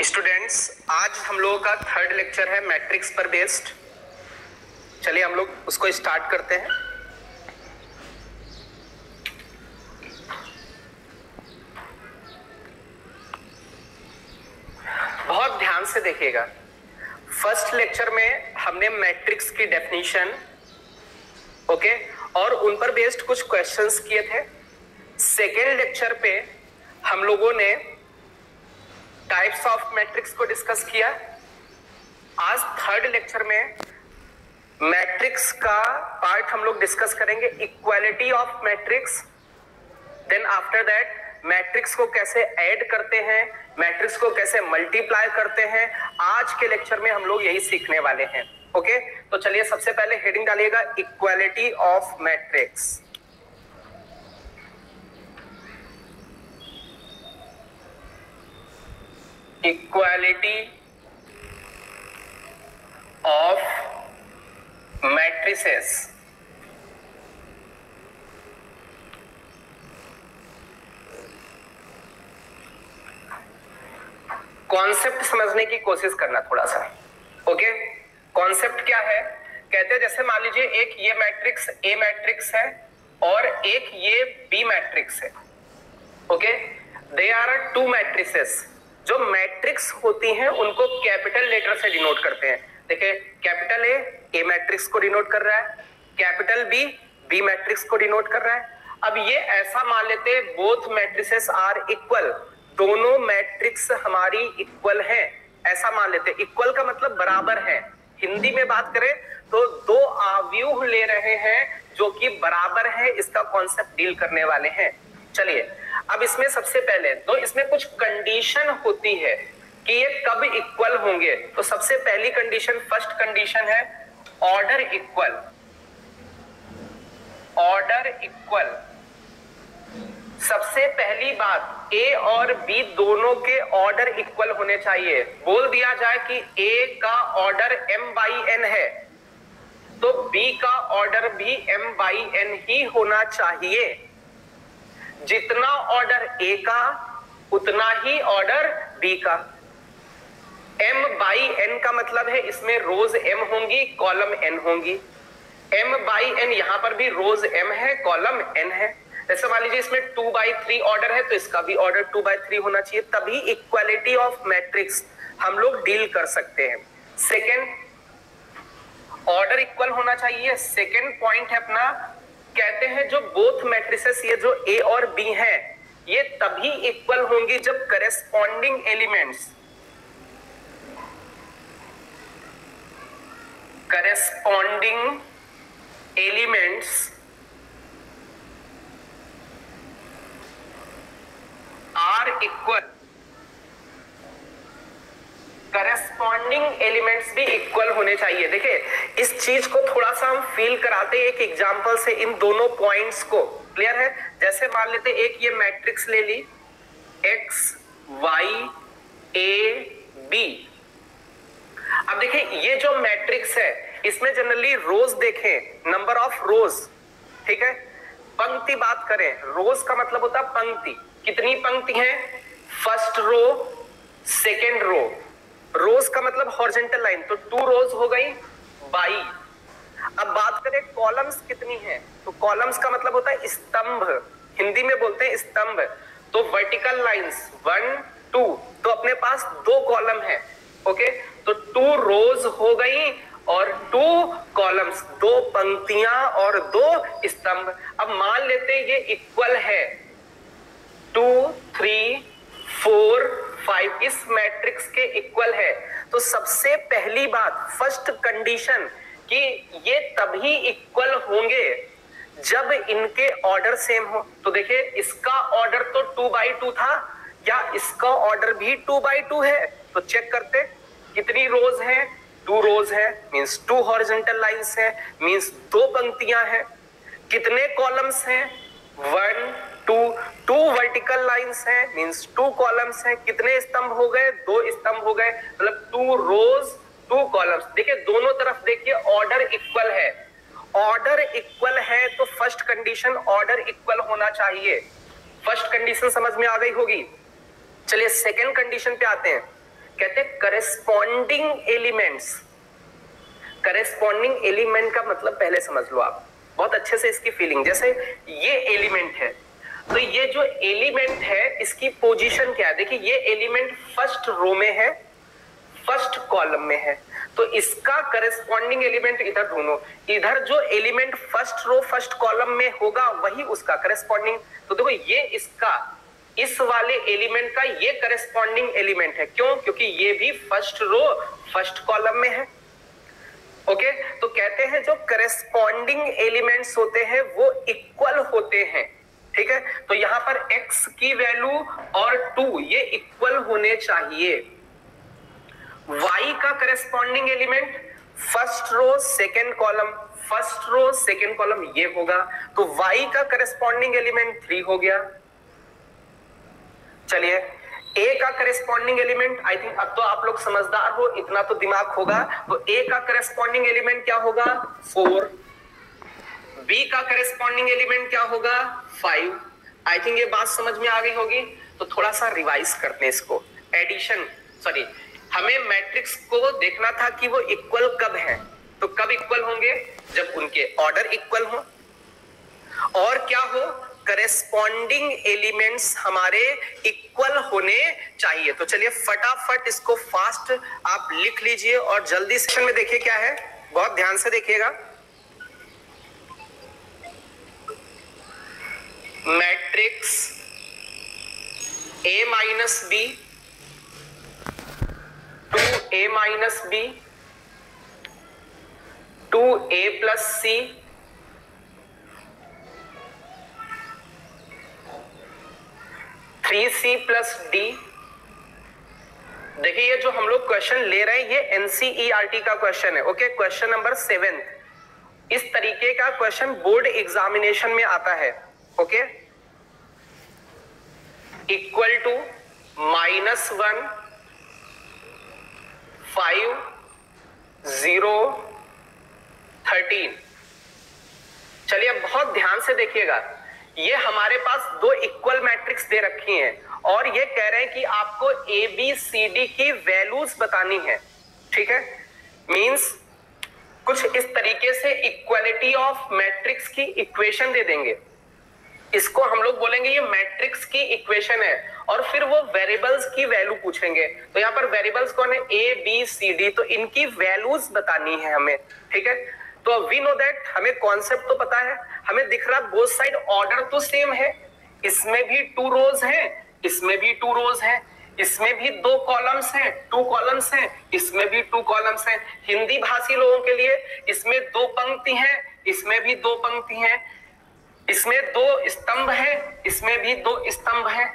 Students, आज हम लोगों का थर्ड लेक्चर है मैट्रिक्स पर बेस्ड। चलिए हम लोग उसको स्टार्ट करते हैं। बहुत ध्यान से देखिएगा। फर्स्ट लेक्चर में हमने मैट्रिक्स की डेफिनेशन और उन पर बेस्ड कुछ क्वेश्चंस किए थे। सेकेंड लेक्चर पे हम लोगों ने टाइप्स ऑफ मैट्रिक्स को डिस्कस किया। आज थर्ड लेक्चर में मैट्रिक्स का पार्ट हम लोग डिस्कस करेंगे, equality of matrix. Then after that matrix को कैसे ऐड करते हैं, मैट्रिक्स को कैसे मल्टीप्लाई करते हैं। आज के लेक्चर में हम लोग यही सीखने वाले हैं। ओके, तो चलिए सबसे पहले हेडिंग डालिएगा, equality of matrix. Equality of matrices. Concept समझने की कोशिश करना थोड़ा सा। ओके, कॉन्सेप्ट क्या है? कहते हैं जैसे मान लीजिए एक ये मैट्रिक्स ए मैट्रिक्स है और एक ये बी मैट्रिक्स है। Okay, they are two matrices. जो मैट्रिक्स होती हैं उनको कैपिटल लेटर से डिनोट करते हैं। देखिए, कैपिटल ए मैट्रिक्स को डिनोट कर रहा है, कैपिटल बी मैट्रिक्स को डिनोट कर रहा है। अब ये ऐसा मान लेते हैं बोथ मैट्रिसेस आर इक्वल, दोनों मैट्रिक्स हमारी इक्वल हैं, ऐसा मान लेते हैं। इक्वल का मतलब बराबर है। हिंदी में बात करें तो दो आव्यूह ले रहे हैं जो कि बराबर है, इसका कॉन्सेप्ट डील करने वाले हैं। चलिए, अब इसमें सबसे पहले तो इसमें कुछ कंडीशन होती है कि ये कब इक्वल होंगे। तो सबसे पहली कंडीशन, फर्स्ट कंडीशन है ऑर्डर इक्वल। ऑर्डर इक्वल, सबसे पहली बात ए और बी दोनों के ऑर्डर इक्वल होने चाहिए। बोल दिया जाए कि ए का ऑर्डर m/n है तो बी का ऑर्डर भी m/n ही होना चाहिए। जितना ऑर्डर ए का उतना ही ऑर्डर बी का। m/n का मतलब है इसमें रोज m होंगी, कॉलम n होंगी। m/n यहां पर भी रोज m है, कॉलम n है। जैसे मान लीजिए इसमें 2/3 ऑर्डर है तो इसका भी ऑर्डर 2/3 होना चाहिए, तभी इक्वालिटी ऑफ मैट्रिक्स हम लोग डील कर सकते हैं। सेकेंड, ऑर्डर इक्वल होना चाहिए। सेकेंड पॉइंट है अपना, कहते हैं जो बोथ मैट्रिसेस, ये जो ए और बी हैं, ये तभी इक्वल होंगी जब corresponding elements are equal. Corresponding elements भी इक्वल होने चाहिए। देखिए, इस चीज को थोड़ा सा हम फील कराते हैं एक एग्जांपल से, इन दोनों पॉइंट्स को। क्लियर है? जैसे मान लेते एक ये मैट्रिक्स ले ली, x y a b। अब देखिए ये जो मैट्रिक्स है इसमें जनरली रोज देखें, नंबर ऑफ रोज, ठीक है। पंक्ति बात करें, रोज का मतलब होता है पंक्ति। कितनी पंक्ति है? First row, second row. रोज का मतलब हॉरिजॉन्टल लाइन, तो 2 रोज हो गई बाई। अब बात करें कॉलम्स कितनी है, तो कॉलम्स का मतलब होता है स्तंभ, हिंदी में बोलते हैं स्तंभ। तो वर्टिकल लाइंस 1 2, तो अपने पास 2 कॉलम है। ओके, तो 2 रोज हो गई और 2 कॉलम्स, 2 पंक्तियां और 2 स्तंभ। अब मान लेते हैं ये इक्वल है 2 3 4 5, इस मैट्रिक्स के इक्वल है। तो सबसे पहली बात, फर्स्ट कंडीशन, कि ये तभी इक्वल होंगे जब इनके ऑर्डर सेम हो। तो देखिए इसका ऑर्डर तो 2/2 था, या इसका ऑर्डर भी 2/2 है। तो चेक करते कितनी रोज है, 2 रोज है, मींस 2 हॉरिजॉन्टल लाइंस है, मींस 2 पंक्तियां हैं। कितने कॉलम्स हैं? 1 2 वर्टिकल लाइंस हैं, मींस 2 कॉलम्स हैं। कितने स्तंभ हो गए? 2 स्तंभ हो गए, मतलब 2 रोज 2 कॉलम्स। देखिए दोनों तरफ देखिए ऑर्डर इक्वल है। ऑर्डर इक्वल है तो फर्स्ट कंडीशन ऑर्डर इक्वल होना चाहिए। फर्स्ट कंडीशन समझ में आ गई होगी। चलिए सेकेंड कंडीशन पे आते हैं। कहते हैं करेस्पॉन्डिंग एलिमेंट्स। करेस्पॉन्डिंग एलिमेंट का मतलब पहले समझ लो आप बहुत अच्छे से इसकी फीलिंग। जैसे ये एलिमेंट है, तो ये जो एलिमेंट है इसकी पोजीशन क्या है? देखिए ये एलिमेंट फर्स्ट रो में है, फर्स्ट कॉलम में है, तो इसका करेस्पॉन्डिंग एलिमेंट इधर ढूंढो। इधर जो element first row first column में होगा वही उसका करेस्पॉन्डिंग। तो देखो ये इसका, इस वाले एलिमेंट का ये करेस्पॉन्डिंग एलिमेंट है। क्यों? क्योंकि ये भी फर्स्ट रो फर्स्ट कॉलम में है। ओके, तो कहते हैं जो करेस्पॉन्डिंग एलिमेंट्स होते हैं वो इक्वल होते हैं। ठीक है, तो यहां पर x की वैल्यू और 2 ये इक्वल होने चाहिए। y का corresponding element first row second column, first row second column ये होगा, तो y का करेस्पॉन्डिंग एलिमेंट 3 हो गया। चलिए a का करेस्पॉन्डिंग एलिमेंट, आई थिंक अब तो आप लोग समझदार हो, इतना तो दिमाग होगा, तो a का करेस्पॉन्डिंग एलिमेंट क्या होगा? 4। b का करेस्पॉन्डिंग एलिमेंट क्या होगा? 5। आई थिंक ये बात समझ में आ गई होगी। तो थोड़ा सा रिवाइज करते हैं इसको। एडिशन, सॉरी, हमें मैट्रिक्स को देखना था कि वो इक्वल कब है। तो कब इक्वल होंगे? जब उनके ऑर्डर इक्वल हो और क्या हो, करेस्पॉन्डिंग एलिमेंट्स हमारे इक्वल होने चाहिए। तो चलिए फटाफट इसको फास्ट आप लिख लीजिए और जल्दी सेशन में देखिए क्या है, बहुत ध्यान से देखिएगा। Matrix A minus B, 2A minus B, 2A plus C, 3C plus D. देखिए ये जो हम लोग क्वेश्चन ले रहे हैं ये एनसीईआरटी का क्वेश्चन है। ओके, क्वेश्चन नंबर 7 इस तरीके का क्वेश्चन बोर्ड एग्जामिनेशन में आता है। Okay, equal to -1 5 0 13। चलिए अब बहुत ध्यान से देखिएगा, ये हमारे पास दो इक्वल मैट्रिक्स दे रखी हैं और ये कह रहे हैं कि आपको ए बी सी डी की वैल्यूज बतानी है। ठीक है, मींस कुछ इस तरीके से इक्वालिटी ऑफ मैट्रिक्स की इक्वेशन दे देंगे। इसको हम लोग बोलेंगे ये मैट्रिक्स की इक्वेशन है और फिर वो वेरिएबल्स की वैल्यू पूछेंगे। तो यहाँ पर वेरिएबल्स कौन है? ए बी सी डी, तो इनकी वैल्यूज बतानी है हमें। ठीक है, तो वी नो दैट, हमें कॉन्सेप्ट तो पता है, हमें दिख रहा बोथ साइड ऑर्डर तो सेम है। इसमें भी 2 रोज हैं, इसमें भी 2 रोज हैं, इसमें भी 2 कॉलम्स हैं, 2 कॉलम्स हैं, इसमें भी 2 कॉलम्स हैं। हिंदी भाषी लोगों के लिए इसमें 2 पंक्ति हैं, इसमें भी 2 पंक्ति हैं, इसमें 2 स्तंभ है, इसमें भी 2 स्तंभ है।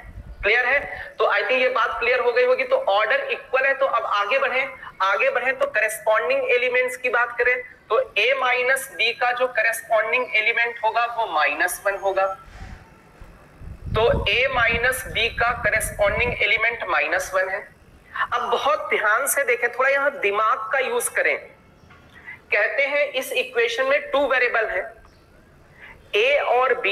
क्लियर है? तो आई थिंक ये बात क्लियर हो गई होगी। तो ऑर्डर इक्वल है, तो अब आगे बढ़े तो करेस्पॉन्डिंग एलिमेंट्स की बात करें तो a माइनस बी का जो करेस्पॉन्डिंग एलिमेंट होगा वो -1 होगा। तो a माइनस बी का करेस्पॉन्डिंग एलिमेंट -1 है। अब बहुत ध्यान से देखें, थोड़ा यहां दिमाग का यूज करें। कहते हैं इस इक्वेशन में 2 वेरिएबल है a और b,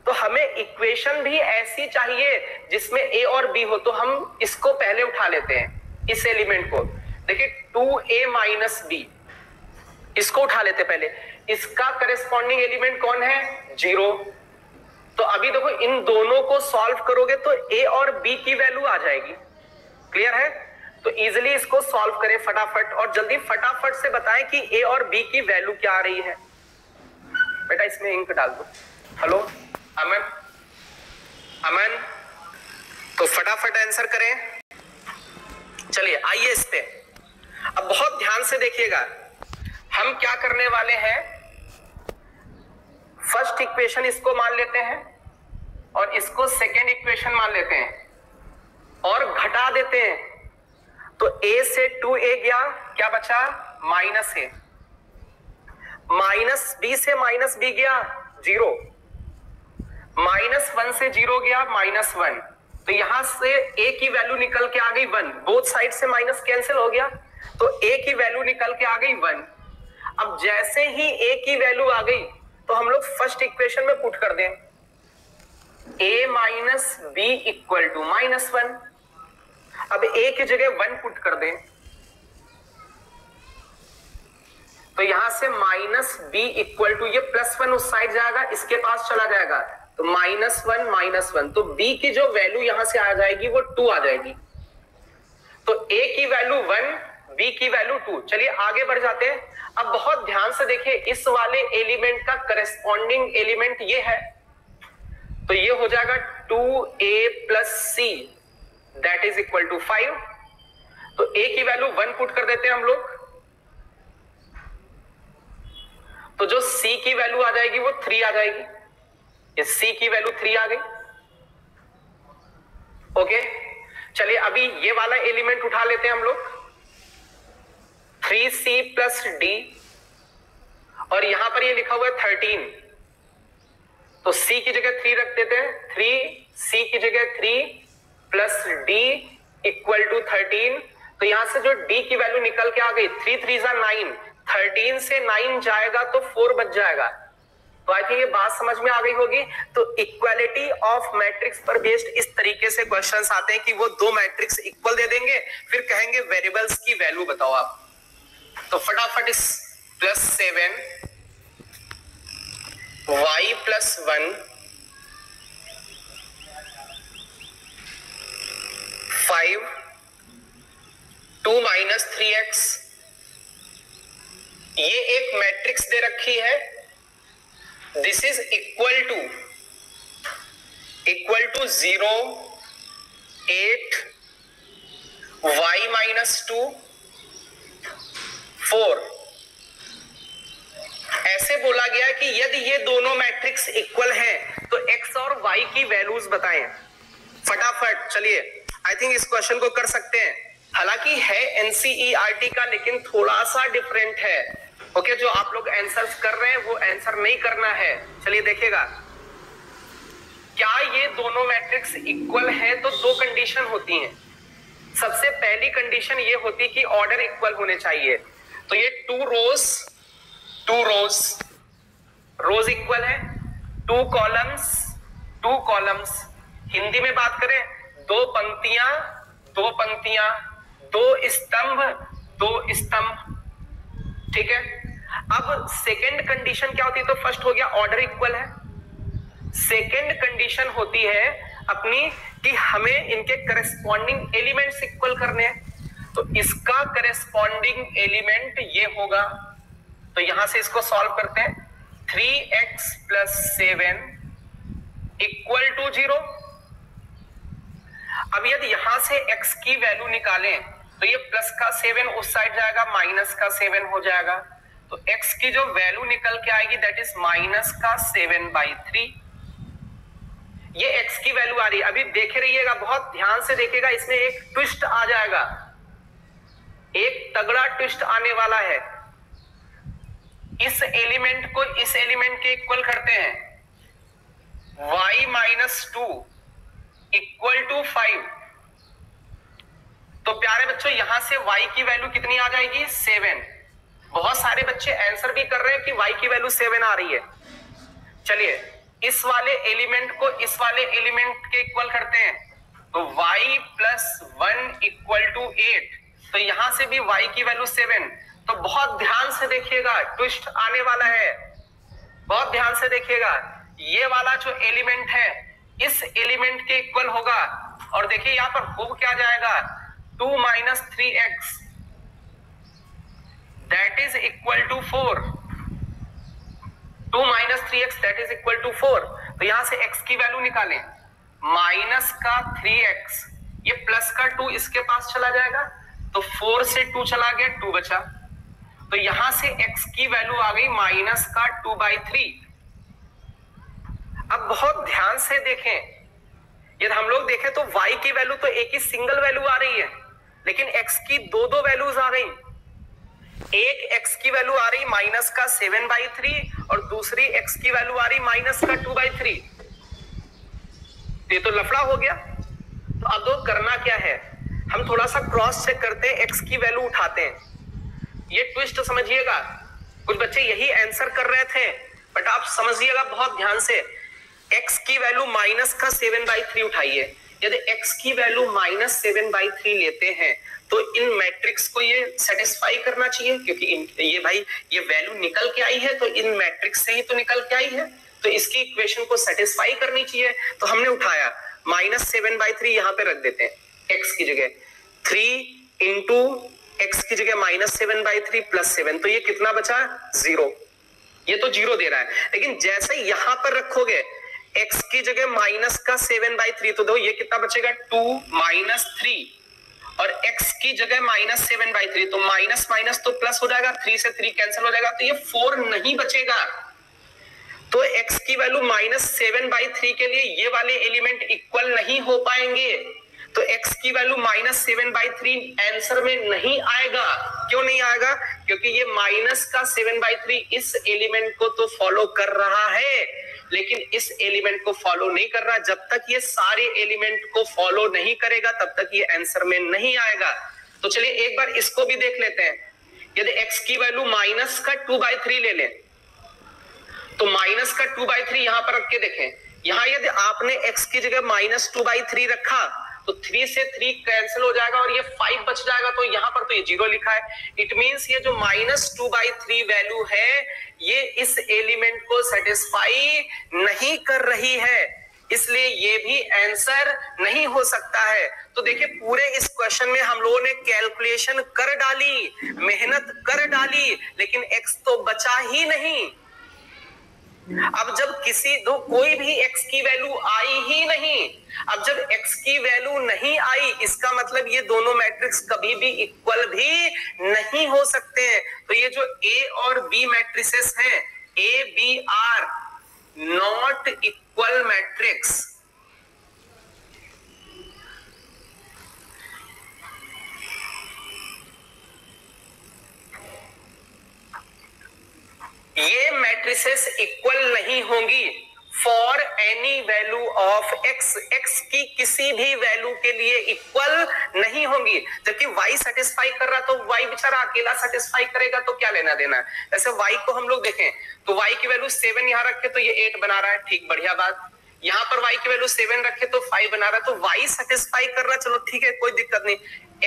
तो हमें इक्वेशन भी ऐसी चाहिए जिसमें a और b हो। तो हम इसको पहले उठा लेते हैं, इस एलिमेंट को। देखिए 2a माइनस बी, इसको उठा लेते पहले। इसका करेस्पॉन्डिंग एलिमेंट कौन है? 0। तो अभी देखो इन दोनों को सॉल्व करोगे तो a और b की वैल्यू आ जाएगी। क्लियर है? तो इजिली इसको सॉल्व करें फटाफट और जल्दी फटाफट से बताएं कि a और b की वैल्यू क्या आ रही है। बेटा इसमें इंक डाल दो। हेलो अमन, अमन, तो फटाफट आंसर करें। चलिए आइए इस पे अब बहुत ध्यान से देखिएगा, हम क्या करने वाले हैं। फर्स्ट इक्वेशन इसको मान लेते हैं और इसको सेकेंड इक्वेशन मान लेते हैं और घटा देते हैं। तो a से 2a गया, क्या बचा? -a। -b से -b गया 0, -1 से 0 गया -1। तो यहां से a की वैल्यू निकल के आ गई 1, बोथ साइड से माइनस कैंसिल हो गया, तो a की वैल्यू निकल के आ गई 1। अब जैसे ही a की वैल्यू आ गई तो हम लोग फर्स्ट इक्वेशन में पुट कर दें a minus B equal to -1। अब a की जगह 1 पुट कर दें तो यहां से माइनस बी इक्वल टू, ये +1 उस साइड जाएगा, इसके पास चला जाएगा, तो -1 तो b की जो वैल्यू यहां से आ जाएगी वो 2 आ जाएगी। तो a की वैल्यू 1, b की वैल्यू 2। चलिए आगे बढ़ जाते हैं। अब बहुत ध्यान से देखिए, इस वाले एलिमेंट का करस्पॉन्डिंग एलिमेंट ये है, तो ये हो जाएगा 2a + c that is equal to 5। तो a की वैल्यू 1 पुट कर देते हैं हम लोग, तो जो c की वैल्यू आ जाएगी वो 3 आ जाएगी। ये c की वैल्यू 3 आ गई। ओके, चलिए अभी ये वाला एलिमेंट उठा लेते हैं हम लोग, 3c + d, और यहां पर ये लिखा हुआ है 13, तो c की जगह 3 रख देते हैं, 3c की जगह 3 + d इक्वल टू 13। तो यहां से जो d की वैल्यू निकल के आ गई, 3 3 = 9, 13 से 9 जाएगा तो 4 बच जाएगा। तो आई थिंक ये बात समझ में आ गई होगी। तो इक्वालिटी ऑफ मैट्रिक्स पर बेस्ड इस तरीके से क्वेश्चंस आते हैं कि वो दो मैट्रिक्स इक्वल दे देंगे, फिर कहेंगे वेरिएबल्स की वैल्यू बताओ आप। तो फटाफट इस +7 y + 1 5 2 - 3x, ये एक मैट्रिक्स दे रखी है, this is equal to 0 8 y - 2 4। ऐसे बोला गया है कि यदि ये दोनों मैट्रिक्स इक्वल हैं तो x और y की वैल्यूज बताएं। फटाफट चलिए, आई थिंक इस क्वेश्चन को कर सकते हैं। हालांकि है एनसीईआरटी का, लेकिन थोड़ा सा डिफरेंट है। ओके, जो आप लोग आंसर्स कर रहे हैं वो आंसर नहीं करना है। चलिए देखिएगा, क्या ये दोनों मैट्रिक्स इक्वल है तो दो कंडीशन होती हैं। सबसे पहली कंडीशन ये होती है कि ऑर्डर इक्वल होने चाहिए। तो ये 2 रोज इक्वल है, 2 कॉलम्स। हिंदी में बात करें, 2 पंक्तियां, 2 स्तंभ। ठीक है। अब सेकंड कंडीशन क्या होती है? तो फर्स्ट हो गया ऑर्डर इक्वल है। सेकंड कंडीशन होती है अपनी कि हमें इनके करस्पॉन्डिंग एलिमेंट्स इक्वल करने हैं। तो इसका करस्पॉन्डिंग एलिमेंट ये होगा, तो यहां से इसको सॉल्व करते हैं। 3x + 7 = 0। अब यदि यहां से x की वैल्यू निकालें तो ये प्लस का 7 उस साइड जाएगा, माइनस का 7 हो जाएगा। तो x की जो वैल्यू निकल के आएगी दैट इज -7/3। ये x की वैल्यू आ रही है। अभी देखे रहिएगा, बहुत ध्यान से देखिएगा, इसमें एक ट्विस्ट आ जाएगा, एक तगड़ा ट्विस्ट आने वाला है। इस एलिमेंट को इस एलिमेंट के इक्वल करते हैं, y - 2 = 5। तो प्यारे बच्चों, यहां से y की वैल्यू कितनी आ जाएगी? 7। बहुत सारे बच्चे आंसर भी कर रहे हैं कि y की वैल्यू 7 आ रही है। चलिए इस वाले एलिमेंट को इस वाले एलिमेंट के इक्वल करते हैं, तो y + 1 = 8। तो यहां से भी y की वैल्यू 7। तो बहुत ध्यान से देखिएगा, ट्विस्ट आने वाला है, बहुत ध्यान से देखिएगा। ये वाला जो एलिमेंट है इस एलिमेंट के इक्वल होगा, और देखिए यहां पर हो क्या जाएगा, 2 - 3x that is equal to 4। 2 - 3x that is equal to 4। तो यहां से x की वैल्यू निकालें, माइनस का 3x, ये प्लस का 2 इसके पास चला जाएगा, तो 4 से 2 चला गया, 2 बचा। तो यहां से x की वैल्यू आ गई -2/3। अब बहुत ध्यान से देखें, यदि हम लोग देखें तो y की वैल्यू तो एक ही सिंगल वैल्यू आ रही है, लेकिन x की दो वैल्यूज आ गई। एक x की वैल्यू आ रही -7/3 और दूसरी x की वैल्यू आ रही -2/3। ये तो लफड़ा हो गया। तो अब तो करना क्या है, हम थोड़ा सा क्रॉस चेक करते हैं, x की वैल्यू उठाते हैं। ये ट्विस्ट समझिएगा, कुछ बच्चे यही आंसर कर रहे थे, बट आप समझिएगा बहुत ध्यान से। x की वैल्यू -7/3 उठाइए, यदि x की वैल्यू -7/3 लेते हैं तो इन मैट्रिक्स को ये सेटिस्फाई करना चाहिए, क्योंकि ये भाई ये वैल्यू निकल के आई है तो इन मैट्रिक्स से ही तो निकल के आई है, तो इसकी इक्वेशन को सेटिस्फाई करनी चाहिए। तो हमने उठाया -7/3 यहां पे रख देते हैं x की जगह, 3 इंटू x की जगह -7/3 + 7, तो ये कितना बचा 0, ये तो 0 दे रहा है। लेकिन जैसे यहां पर रखोगे x की जगह -7/3 तो दो, ये कितना बचेगा 2 - 3, और x की जगह -7/3 तो माइनस माइनस तो प्लस हो जाएगा, 3 से 3 कैंसिल हो जाएगा, तो ये 4 नहीं बचेगा। तो x की वैल्यू -7/3 के लिए ये वाले एलिमेंट इक्वल नहीं हो पाएंगे, तो x की वैल्यू -7/3 आंसर में नहीं आएगा। क्यों नहीं आएगा? क्योंकि ये -7/3 इस एलिमेंट को तो फॉलो कर रहा है, लेकिन इस एलिमेंट को फॉलो नहीं कर रहा। जब तक ये सारे एलिमेंट को फॉलो नहीं करेगा तब तक ये आंसर में नहीं आएगा। तो चलिए एक बार इसको भी देख लेते हैं। यदि x की वैल्यू -2/3 ले लें तो -2/3 यहां पर रख के देखें, यहां यदि आपने x की जगह -2/3 रखा तो 3 से 3 कैंसिल हो जाएगा और ये 5 बच जाएगा, तो यहां पर तो ये 0 लिखा है। इट मींस ये जो -2/3 वैल्यू है ये इस एलिमेंट को सेटिस्फाई नहीं कर रही है, इसलिए ये भी आंसर नहीं हो सकता है। तो देखिए पूरे इस क्वेश्चन में हम लोगों ने कैलकुलेशन कर डाली, मेहनत कर डाली, लेकिन x तो बचा ही नहीं। अब जब कोई भी x की वैल्यू आई ही नहीं, अब जब x की वैल्यू नहीं आई इसका मतलब ये दोनों मैट्रिक्स कभी भी इक्वल भी नहीं हो सकते हैं। तो ये जो A और B मैट्रिसेस हैं, A, B are not equal matrix. ये मैट्रिसेस इक्वल नहीं होंगी for any value of x, x की किसी भी वैल्यू के लिए इक्वल नहीं होंगी। जबकि y सेटिस्फाई कर रहा तो y बेचारा अकेला सेटिस्फाई करेगा तो क्या लेना देना। वैसे y को हम लोग देखें तो y की वैल्यू 7 यहां रखे तो ये 8 बना रहा है, ठीक बढ़िया बात। यहां पर y की वैल्यू 7 रखे तो 5 बना रहा है, तो y सेटिस्फाई कर रहा, चलो ठीक है कोई दिक्कत नहीं।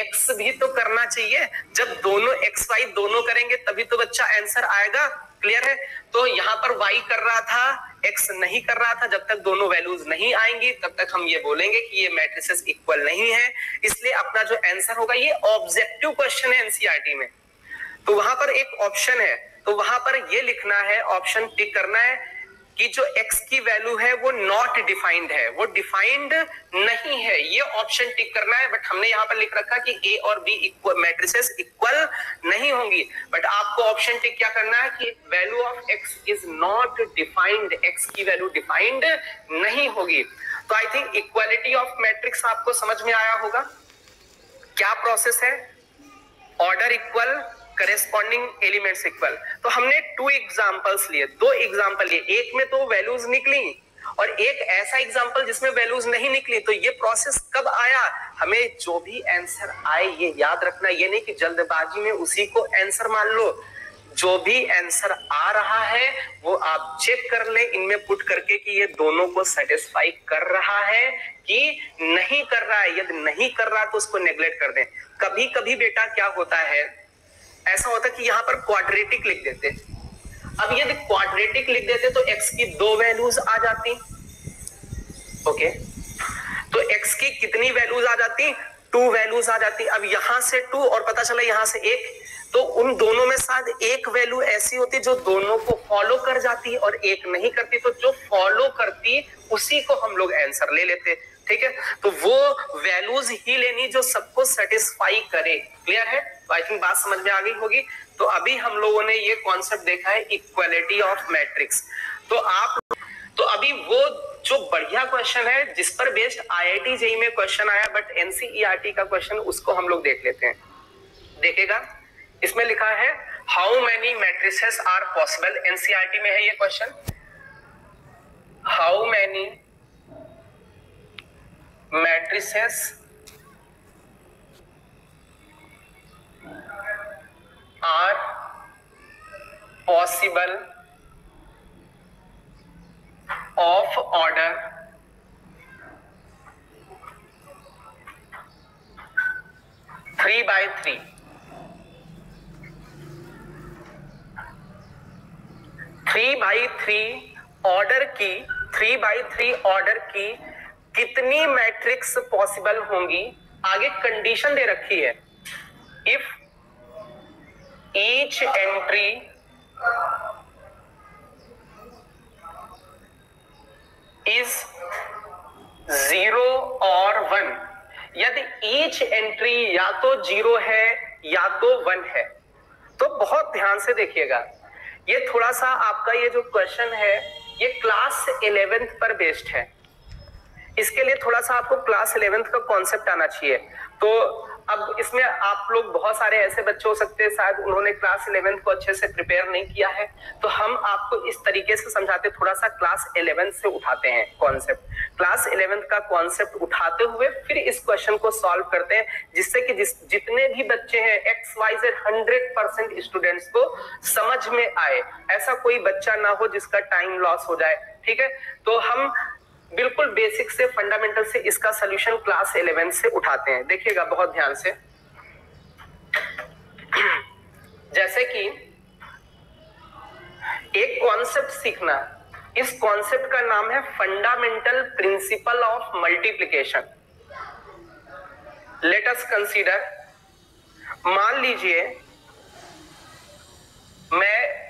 x भी तो करना चाहिए, जब दोनों x y दोनों करेंगे तभी तो बच्चा आंसर आएगा। क्लियर है? तो यहां पर y कर रहा था, x नहीं कर रहा था। जब तक दोनों वैल्यूज नहीं आएंगी तब तक हम ये बोलेंगे कि ये मैट्रिसेस इक्वल नहीं है। इसलिए अपना जो आंसर होगा, ये ऑब्जेक्टिव क्वेश्चन है एनसीईआरटी में, तो वहां पर एक ऑप्शन है, तो वहां पर ये लिखना है, ऑप्शन टिक करना है कि जो x की वैल्यू है वो नॉट डिफाइंड है, वो डिफाइंड नहीं है, ये ऑप्शन टिक करना है। बट हमने यहाँ पर लिख रखा कि A और B इक्वल मैट्रिसेस इक्वल नहीं होंगी, बट आपको ऑप्शन टिक क्या करना है कि value of x is not defined, x की वैल्यू डिफाइंड नहीं होगी। तो I think equality of matrix आपको समझ में आया होगा। क्या प्रोसेस है? Order equal, corresponding elements equal. तो हमने 2 एग्जांपल्स लिए, 2 एग्जांपल लिए, एक में तो वैल्यूज निकली और एक ऐसा एग्जांपल जिसमें वैल्यूज नहीं निकली। तो ये प्रोसेस कब आया? हमें जो भी आंसर आए ये याद रखना, ये नहीं कि जल्दबाजी में उसी को आंसर मान लो। जो भी आंसर आ रहा है वो आप चेक कर ले इनमें पुट करके कि ये दोनों को सेटिस्फाई कर रहा है कि नहीं कर रहा है। यदि नहीं कर रहा तो उसको नेग्लेक्ट कर दें। कभी कभी बेटा क्या होता है, ऐसा होता है कि यहां पर क्वाड्रेटिक लिख देते। अब यदि क्वाड्रेटिक लिख देते तो x की 2 वैल्यूज आ जाती। ओके, तो x की कितनी वैल्यूज आ जाती? 2 वैल्यूज आ जाती। अब यहां से 2 और पता चला यहां से 1, तो उन दोनों में शायद एक वैल्यू ऐसी होती जो दोनों को फॉलो कर जाती और एक नहीं करती, तो जो फॉलो करती उसी को हम लोग आंसर ले लेते। ठीक है, तो वो वैल्यूज ही लेनी जो सबको सेटिस्फाई करे। क्लियर है? तो आई थिंक बात समझ में आ गई होगी। तो अभी हम लोगों ने ये कॉन्सेप्ट देखा है इक्वालिटी ऑफ मैट्रिक्स। तो अभी वो जो बढ़िया क्वेश्चन है जिस पर बेस्ड आईआईटी जेईई में क्वेश्चन आया बट एनसीईआरटी का क्वेश्चन, उसको हम लोग देख लेते हैं। देखिएगा, इसमें लिखा है how many matrices are possible. NCERT में है ये question, how many matrices are possible of order 3/3 3/3 order की कितनी मैट्रिक्स पॉसिबल होंगी? आगे कंडीशन दे रखी है, इफ ईच एंट्री इज 0 और 1, यदि ईच एंट्री या तो 0 है या तो 1 है। तो बहुत ध्यान से देखिएगा, ये थोड़ा सा आपका ये जो क्वेश्चन है ये क्लास 11th पर बेस्ड है। इसके लिए थोड़ा सा आपको क्लास 11th का कॉन्सेप्ट आना चाहिए। तो अब इसमें आप लोग बहुत सारे ऐसे बच्चे हो सकते हैं शायद उन्होंने क्लास 11th को अच्छे से प्रिपेयर नहीं किया है, तो हम आपको इस तरीके से समझाते, थोड़ा सा क्लास 11th से उठाते हैं कॉन्सेप्ट। क्लास 11th का कॉन्सेप्ट उठाते हुए फिर इस क्वेश्चन को सॉल्व करते हैं, जिससे कि जितने भी बच्चे हैं XYZ 100% स्टूडेंट्स को समझ में आए, ऐसा कोई बच्चा ना हो जिसका टाइम लॉस हो जाए। ठीक है, तो हम बिल्कुल बेसिक से फंडामेंटल से इसका सॉल्यूशन क्लास 11 से उठाते हैं। देखिएगा बहुत ध्यान से, जैसे कि एक कॉन्सेप्ट सीखना, इस कॉन्सेप्ट का नाम है fundamental principle of multiplication. Let us consider, मान लीजिए मैं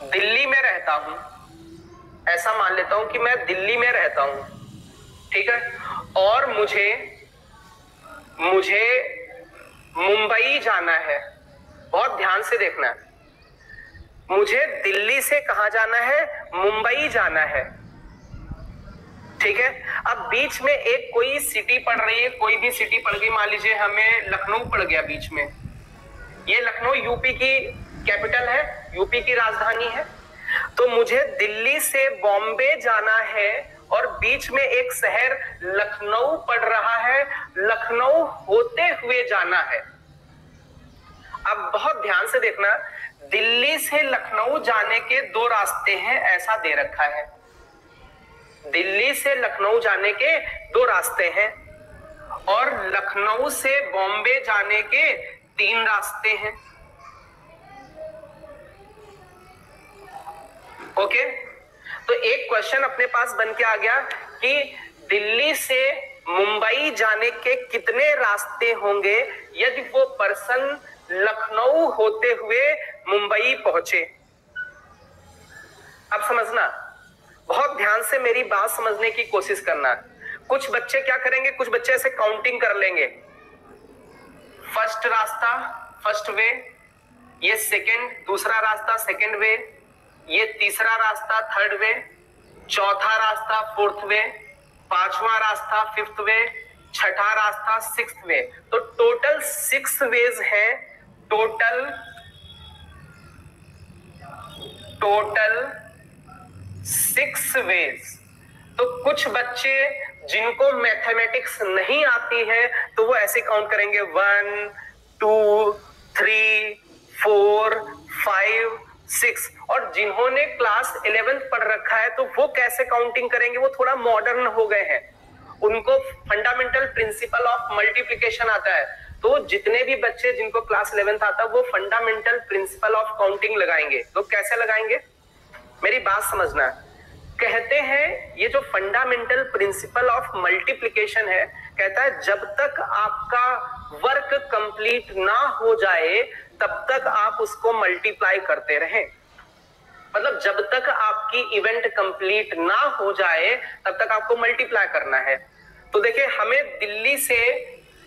दिल्ली में रहता हूं, ऐसा मान लेता हूं कि मैं दिल्ली में रहता हूं, ठीक है, और मुझे मुंबई जाना है। बहुत ध्यान से देखना, मुझे दिल्ली से कहां जाना है? मुंबई जाना है। ठीक है, अब बीच में एक कोई सिटी पड़ रही है, कोई भी सिटी पड़ गई, मान लीजिए हमें लखनऊ पड़ गया बीच में। ये लखनऊ यूपी की कैपिटल है, यूपी की राजधानी है। तो मुझे दिल्ली से बॉम्बे जाना है और बीच में एक शहर लखनऊ पड़ रहा है, लखनऊ होते हुए जाना है। अब बहुत ध्यान से देखना, दिल्ली से लखनऊ जाने के 2 रास्ते हैं, ऐसा दे रखा है। दिल्ली से लखनऊ जाने के 2 रास्ते हैं और लखनऊ से बॉम्बे जाने के 3 रास्ते हैं। ओके, तो एक क्वेश्चन अपने पास बन के आ गया कि दिल्ली से मुंबई जाने के कितने रास्ते होंगे यदि वो पर्सन लखनऊ होते हुए मुंबई पहुंचे। अब समझना, बहुत ध्यान से मेरी बात समझने की कोशिश करना। कुछ बच्चे क्या करेंगे, कुछ बच्चे ऐसे काउंटिंग कर लेंगे, फर्स्ट रास्ता फर्स्ट वे, ये सेकंड दूसरा रास्ता सेकंड वे, ये तीसरा रास्ता थर्ड वे, चौथा रास्ता फोर्थ वे, पांचवा रास्ता फिफ्थ वे, छठा रास्ता सिक्स्थ वे। तो टोटल 6 वेज है, टोटल 6 वेज। तो कुछ बच्चे जिनको मैथमेटिक्स नहीं आती है तो वो ऐसे काउंट करेंगे 1 2 3 4 5 6, और जिन्होंने क्लास 11th पढ़ रखा है तो वो कैसे काउंटिंग करेंगे, वो थोड़ा मॉडर्न हो गए हैं, उनको फंडामेंटल प्रिंसिपल ऑफ मल्टीप्लिकेशन आता है। तो जितने भी बच्चे जिनको क्लास 11th आता है वो फंडामेंटल प्रिंसिपल ऑफ काउंटिंग लगाएंगे। तो कैसे लगाएंगे, मेरी बात समझना। कहते हैं ये जो फंडामेंटल प्रिंसिपल ऑफ मल्टीप्लिकेशन है, कहता है जब तक आपका वर्क कंप्लीट ना हो जाए तब तक आप उसको मल्टीप्लाई करते रहें। मतलब जब तक आपकी इवेंट कंप्लीट ना हो जाए तब तक आपको मल्टीप्लाई करना है। तो देखिए, हमें दिल्ली से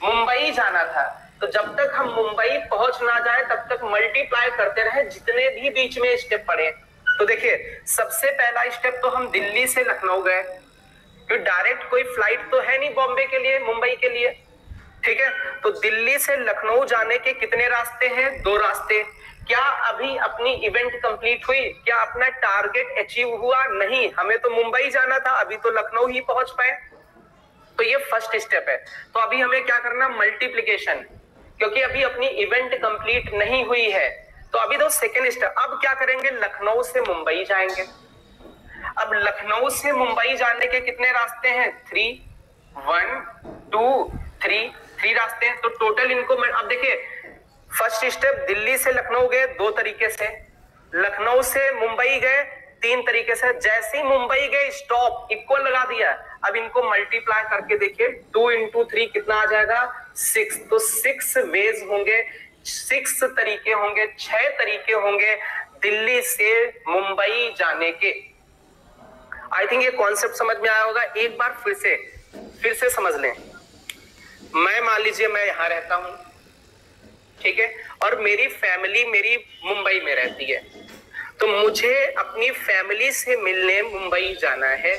मुंबई जाना था, तो जब तक हम मुंबई पहुंच ना जाए तब तक मल्टीप्लाई करते रहे, जितने भी बीच में स्टेप पड़े। तो देखिए, सबसे पहला स्टेप तो हम दिल्ली से लखनऊ गए, क्योंकि डायरेक्ट कोई फ्लाइट तो है नहीं बॉम्बे के लिए, मुंबई के लिए। ठीक है, तो दिल्ली से लखनऊ जाने के कितने रास्ते हैं? 2 रास्ते। क्या अभी अपनी इवेंट कंप्लीट हुई? क्या अपना टारगेट अचीव हुआ? नहीं, हमें तो मुंबई जाना था, अभी तो लखनऊ ही पहुंच पाए। तो ये फर्स्ट स्टेप है। तो अभी हमें क्या करना, मल्टीप्लिकेशन, क्योंकि अभी अपनी इवेंट कंप्लीट नहीं हुई है। तो अभी तो सेकेंड स्टेप। अब क्या करेंगे, लखनऊ से मुंबई जाएंगे। अब लखनऊ से मुंबई जाने के कितने रास्ते हैं? 3। 1 2 3 रास्ते हैं। तो टोटल इनको अब देखिए, फर्स्ट स्टेप दिल्ली से लखनऊ गए 2 तरीके से, लखनऊ से मुंबई गए 3 तरीके से। जैसे ही मुंबई गए स्टॉप इक्वल लगा दिया। अब इनको मल्टीप्लाई करके देखिए, 2 into 3 कितना आ जाएगा 6। तो 6 वेज होंगे, 6 तरीके होंगे, 6 तरीके होंगे दिल्ली से मुंबई जाने के। आई थिंक ये कॉन्सेप्ट समझ में आया होगा। एक बार फिर से समझ लें। मैं मान लीजिए मैं यहां रहता हूं, ठीक है, और मेरी फैमिली मेरी मुंबई में रहती है। तो मुझे अपनी फैमिली से मिलने मुंबई जाना है,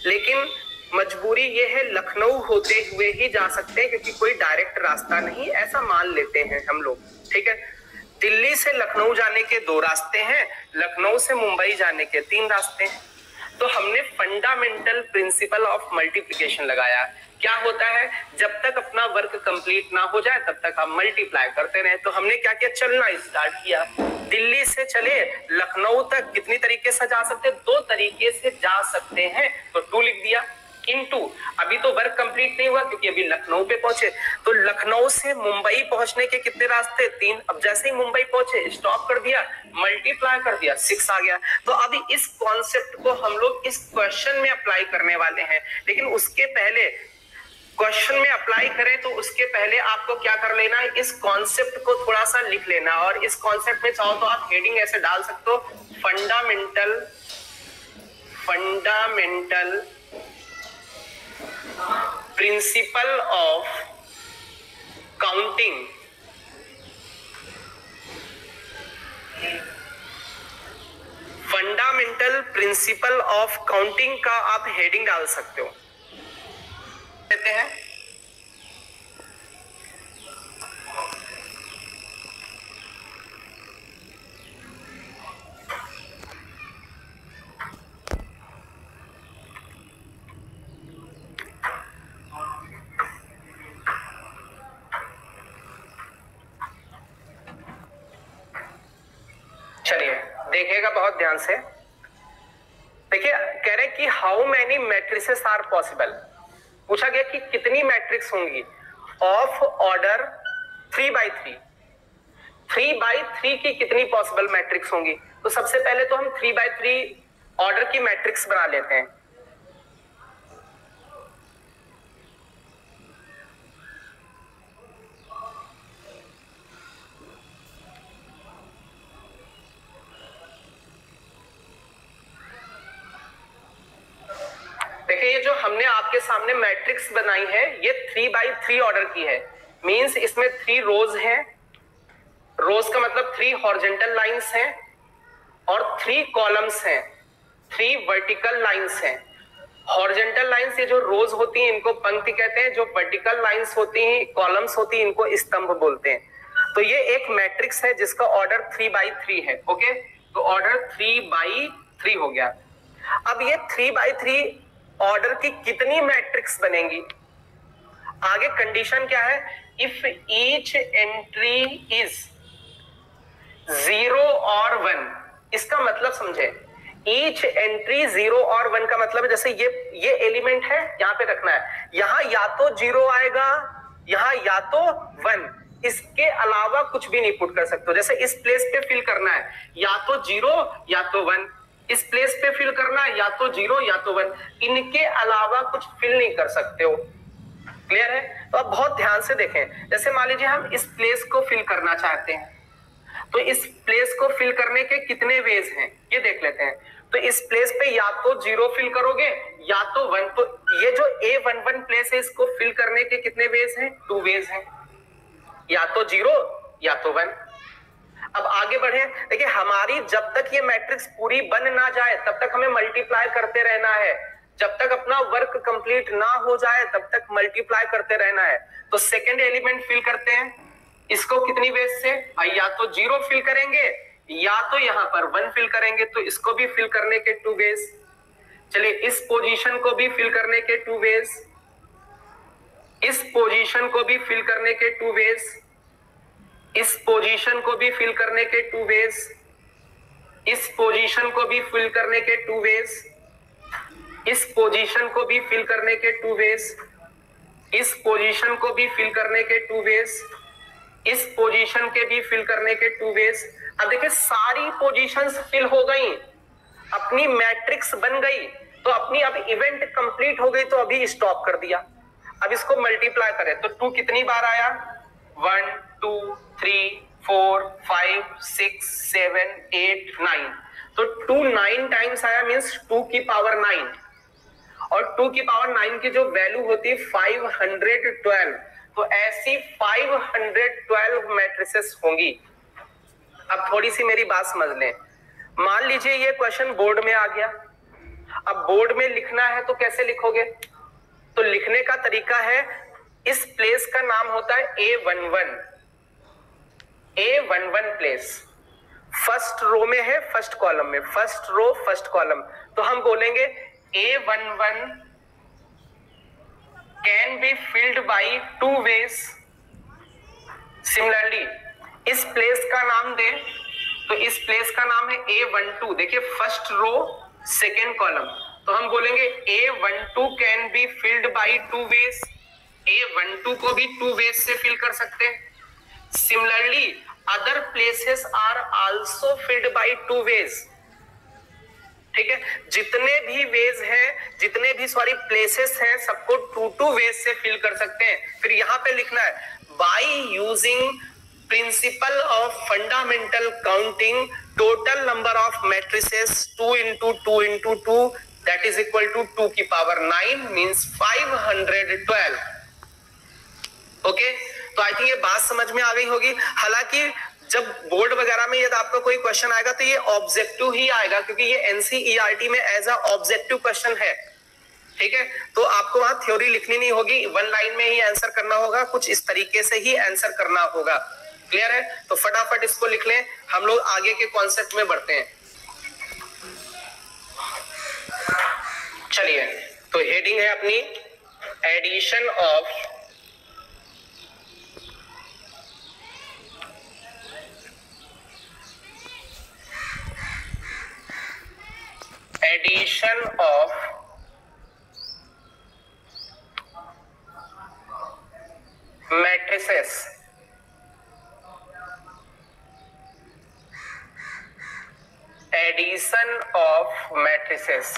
लेकिन मजबूरी ये है लखनऊ होते हुए ही जा सकते हैं क्योंकि कोई डायरेक्ट रास्ता नहीं, ऐसा मान लेते हैं हम लोग, ठीक है। दिल्ली से लखनऊ जाने के 2 रास्ते हैं, लखनऊ से मुंबई जाने के 3 रास्ते हैं। तो हमने फंडामेंटल प्रिंसिपल ऑफ मल्टीप्लिकेशन लगाया। क्या होता है, जब तक अपना वर्क कंप्लीट ना हो जाए तब तक आप मल्टीप्लाई करते रहे। तो हमने क्या किया, चलना स्टार्ट किया। दिल्ली से चले लखनऊ तक कितनी तरीके से जा सकते हैं, 2 तरीके से जा सकते हैं। तो 2 लिख दिया, इनटू अभी तो वर्क कंप्लीट नहीं हुआ क्योंकि अभी लखनऊ पे पहुंचे। तो लखनऊ से मुंबई पहुंचने के कितने रास्ते, 3। अब जैसे ही मुंबई पहुंचे स्टॉप कर दिया, मल्टीप्लाई कर दिया, 6 आ गया। तो अभी इस कॉन्सेप्ट को हम लोग इस क्वेश्चन में अप्लाई करने वाले हैं। लेकिन उसके पहले क्वेश्चन में अप्लाई करें तो उसके पहले आपको क्या कर लेना है, इस कॉन्सेप्ट को थोड़ा सा लिख लेना। और इस कॉन्सेप्ट में चाहो तो आप हेडिंग ऐसे डाल सकते हो, fundamental principle of counting. Fundamental principle of counting का आप हेडिंग डाल सकते हो। देते हैं देखिएगा बहुत ध्यान से। देखिए कह रहे कि how many matrices are possible. पूछा गया कि कितनी मैट्रिक्स होंगी ऑफ ऑर्डर 3/3। 3/3 की कितनी पॉसिबल मैट्रिक्स होंगी। तो सबसे पहले तो हम 3/3 ऑर्डर की मैट्रिक्स बना लेते हैं। देखिए ये जो हमने आपके सामने मैट्रिक्स बनाई है ये 3/3 ऑर्डर की है। मींस इसमें 3 रोज हैं, रोज का मतलब 3 हॉरिजॉन्टल लाइंस हैं और 3 कॉलम्स हैं, 3 वर्टिकल लाइंस हैं। हॉरिजॉन्टल लाइंस ये जो रोज होती हैं इनको पंक्ति कहते हैं, जो वर्टिकल लाइंस होती हैं कॉलम्स होती हैं इनको स्तंभ बोलते हैं। तो ये एक मैट्रिक्स है जिसका ऑर्डर 3/3 है। ओके, तो ऑर्डर 3/3 हो गया। अब ये 3/3 ऑर्डर की कितनी मैट्रिक्स बनेंगी, आगे कंडीशन क्या है, इफ ईच एंट्री इज 0 और 1। इसका मतलब समझे, ईच एंट्री 0 और 1 का मतलब है जैसे ये एलिमेंट है यहां पे रखना है, यहां या तो 0 आएगा यहां या तो 1, इसके अलावा कुछ भी नहीं पुट कर सकते हो। जैसे इस प्लेस पे फिल करना है या तो 0 या तो 1, इस प्लेस पे फिल करना है या तो 0 या तो 1, इनके अलावा कुछ फिल नहीं कर सकते हो। क्लियर है। तो अब बहुत ध्यान से देखें, जैसे मान लीजिए हम इस प्लेस को फिल करना चाहते हैं, तो इस प्लेस को फिल करने के कितने वेज हैं ये देख लेते हैं। तो इस प्लेस पे या तो 0 फिल करोगे या तो 1। तो ये जो A11 प्लेस है इसको फिल करने के कितने वेज हैं, 2 वेज हैं, या तो 0 या तो 1। अब आगे बढ़े, देखिए हमारी जब तक ये मैट्रिक्स पूरी बन ना जाए तब तक हमें मल्टीप्लाई करते रहना है। जब तक अपना वर्क कंप्लीट ना हो जाए तब तक मल्टीप्लाई करते रहना है। तो सेकंड एलिमेंट फिल करते हैं, इसको कितनी वेज से, या तो 0 फिल करेंगे या तो यहां पर 1 फिल करेंगे, तो इसको भी फिल करने के 2 वेज। चलिए इस पोजीशन को भी फिल करने के 2 वेज, इस पोजीशन को भी फिल करने के 2 वेज, इस पोजीशन को भी फिल करने के 2 वेज, इस पोजीशन को भी फिल करने के 2 वेज, इस पोजीशन को भी फिल करने के 2 वेज, इस पोजीशन को भी फिल करने के 2 वेज, इस पोजीशन के भी फिल करने के 2 वेज। अब देखिए सारी पोजीशंस फिल हो गई, अपनी मैट्रिक्स बन गई, तो अपनी अब इवेंट कंप्लीट हो गई, तो अभी स्टॉप कर दिया। अब इसको मल्टीप्लाई करें तो 2 कितनी बार आया, 1 2 3 4 5 6 7 8 9, तो 2 9 टाइम्स आया, मींस 2 की पावर 9, और 2 की पावर 9 की जो वैल्यू होती है 512, तो ऐसी 512 मैट्रिसेस होंगी। अब थोड़ी सी मेरी बात समझ लें, मान लीजिए ये क्वेश्चन बोर्ड में आ गया, अब बोर्ड में लिखना है तो कैसे लिखोगे, तो लिखने का तरीका है, इस प्लेस का नाम होता है A11, A11 place, first row में है, फर्स्ट कॉलम में, फर्स्ट रो फर्स्ट कॉलम, तो हम बोलेंगे A11 can be filled by 2 ways. Similarly इस प्लेस का नाम दे, तो इस प्लेस का नाम है A12, देखिए फर्स्ट रो सेकेंड कॉलम, तो हम बोलेंगे A12 can be filled by 2 ways, A12 को भी 2 वेज से फिल कर सकते हैं। Similarly other places are also filled by 2 ways, ठीक है, जितने भी वेज हैं, जितने भी प्लेसेस हैं, सबको 2 वेज से फिल कर सकते हैं। फिर यहां पे लिखना है by using principle of fundamental counting total number of matrices 2 into 2 into 2 that is equal to 2 की पावर 9 मींस 512। ओके, तो आई थिंक ये बात समझ में आ गई होगी। हालांकि जब बोर्ड वगैरह में यदि आपका कोई क्वेश्चन आएगा तो ये ऑब्जेक्टिव ही आएगा, क्योंकि ये एनसीईआरटी में एज अ ऑब्जेक्टिव क्वेश्चन है, ठीक है, तो आपको वहां थ्योरी लिखनी नहीं होगी, 1 लाइन में ही आंसर करना होगा, कुछ इस तरीके से ही आंसर करना होगा। क्लियर है, तो फटाफट इसको लिख लें, हम लोग आगे के कॉन्सेप्ट में बढ़ते हैं। चलिए, तो हेडिंग है अपनी addition of matrices. Addition of matrices,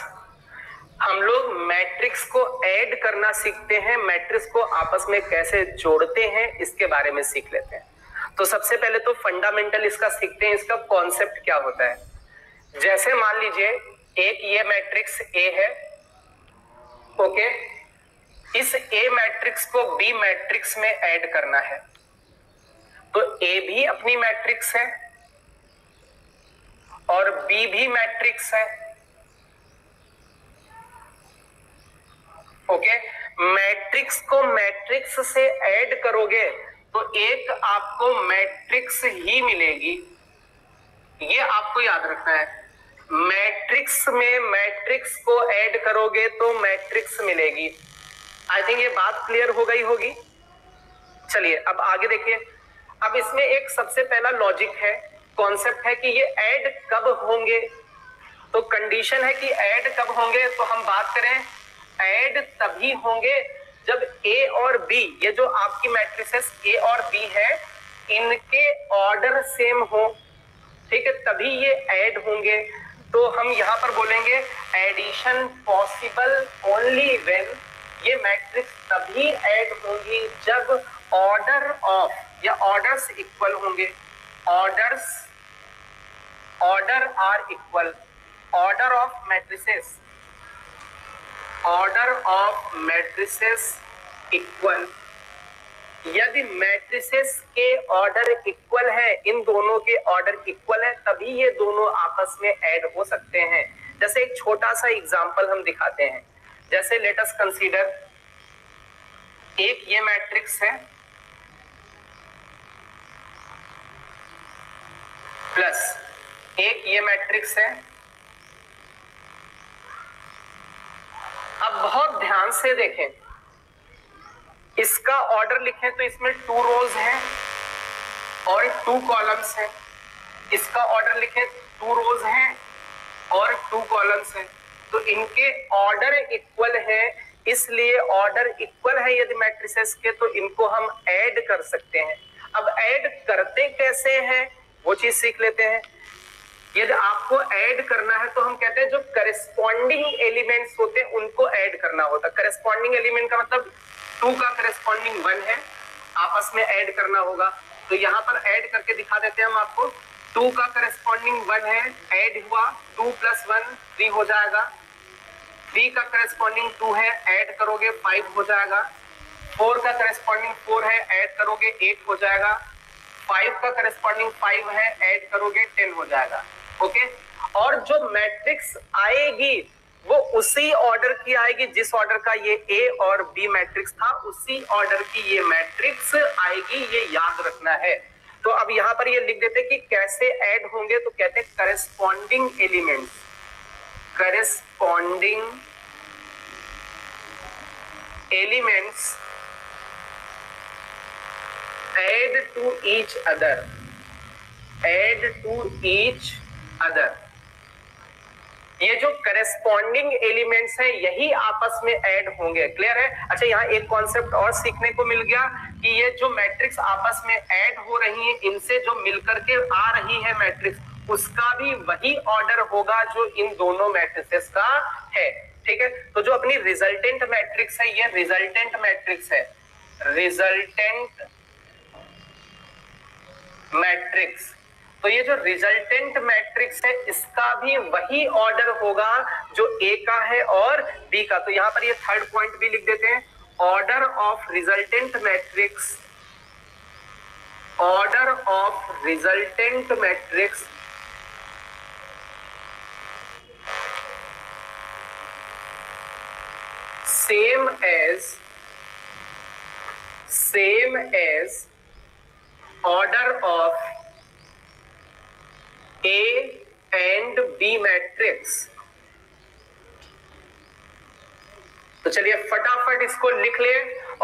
हम लोग मैट्रिक्स को ऐड करना सीखते हैं, मैट्रिक्स को आपस में कैसे जोड़ते हैं इसके बारे में सीख लेते हैं। तो सबसे पहले तो फंडामेंटल इसका सीखते हैं, इसका कॉन्सेप्ट क्या होता है। जैसे मान लीजिए एक ये मैट्रिक्स ए है, ओके, इस ए मैट्रिक्स को बी मैट्रिक्स में ऐड करना है, तो ए भी अपनी मैट्रिक्स है और बी भी मैट्रिक्स है। ओके, मैट्रिक्स को मैट्रिक्स से ऐड करोगे तो एक आपको मैट्रिक्स ही मिलेगी, ये आपको याद रखना है। मैट्रिक्स में मैट्रिक्स को ऐड करोगे तो मैट्रिक्स मिलेगी। आई थिंक ये बात क्लियर हो गई होगी। चलिए अब आगे देखिए, अब इसमें एक सबसे पहला लॉजिक है, कॉन्सेप्ट है कि ये ऐड कब होंगे। तो कंडीशन है कि ऐड कब होंगे, तो हम बात करें ऐड तभी होंगे जब ए और बी, ये जो आपकी मैट्रिसेस ए और बी है, इनके ऑर्डर सेम हो, ठीक है, तभी ये ऐड होंगे। तो हम यहां पर बोलेंगे एडिशन पॉसिबल ओनली व्हेन, ये मैट्रिक्स तभी ऐड होंगी जब ऑर्डर ऑफ या ऑर्डर्स इक्वल होंगे। Order are equal, order of matrices, order of matrices equal. यदि मैट्रिसेस के ऑर्डर इक्वल है, इन दोनों के ऑर्डर इक्वल है, तभी ये दोनों आपस में ऐड हो सकते हैं। जैसे एक छोटा सा एग्जांपल हम दिखाते हैं, जैसे लेट अस कंसीडर एक ये मैट्रिक्स है प्लस एक ये मैट्रिक्स है। अब बहुत ध्यान से देखें, इसका ऑर्डर लिखें तो इसमें 2 रोज हैं और 2 कॉलम्स हैं। इसका ऑर्डर लिखें 2 रोज हैं और 2 कॉलम्स हैं। तो तो इनके ऑर्डर इक्वल है, इसलिए ऑर्डर इक्वल है यदि मैट्रिसेस के तो इनको हम ऐड कर सकते हैं। अब ऐड करते कैसे हैं वो चीज सीख लेते हैं। यदि आपको ऐड करना है तो हम कहते हैं जो करेस्पॉन्डिंग एलिमेंट्स होते हैं उनको ऐड करना होता है। करेस्पॉन्डिंग एलिमेंट का मतलब 2 का करेस्पॉन्डिंग 1 है, आपस में ऐड करना होगा। तो यहां पर ऐड करके दिखा देते हैं हम आपको। 2 का करेस्पॉन्डिंग 1 है, ऐड हुआ 2 + 1 3 हो जाएगा। 3 का करेस्पॉन्डिंग 2 है, ऐड करोगे 5 हो जाएगा। 4 का करेस्पॉन्डिंग 4 है, ऐड करोगे 8 हो जाएगा। 5 का करेस्पॉन्डिंग 5 है, ऐड करोगे 10 हो जाएगा। ओके, और जो मैट्रिक्स आएगी वो उसी ऑर्डर की आएगी जिस ऑर्डर का ये ए और बी मैट्रिक्स था, उसी ऑर्डर की ये मैट्रिक्स आएगी, ये याद रखना है। तो अब यहां पर ये लिख देते कि कैसे ऐड होंगे, तो कहते हैं corresponding elements, corresponding elements add to each other, add to each other। ये जो करेस्पॉन्डिंग एलिमेंट्स हैं यही आपस में ऐड होंगे। क्लियर है? अच्छा, यहाँ एक कॉन्सेप्ट और सीखने को मिल गया कि ये जो मैट्रिक्स आपस में ऐड हो रही है, इनसे जो मिलकर के आ रही है मैट्रिक्स, उसका भी वही ऑर्डर होगा जो इन दोनों मैट्रिसेस का है। ठीक है, तो जो अपनी रिजल्टेंट मैट्रिक्स है, ये रिजल्टेंट मैट्रिक्स है, रिजल्टेंट मैट्रिक्स। तो ये जो रिजल्टेंट मैट्रिक्स है इसका भी वही ऑर्डर होगा जो ए का है और बी का। तो यहां पर ये थर्ड पॉइंट भी लिख देते हैं, order of resultant matrix, order of resultant matrix same as order of A and B matrix. तो चलिए फटाफट इसको लिख ले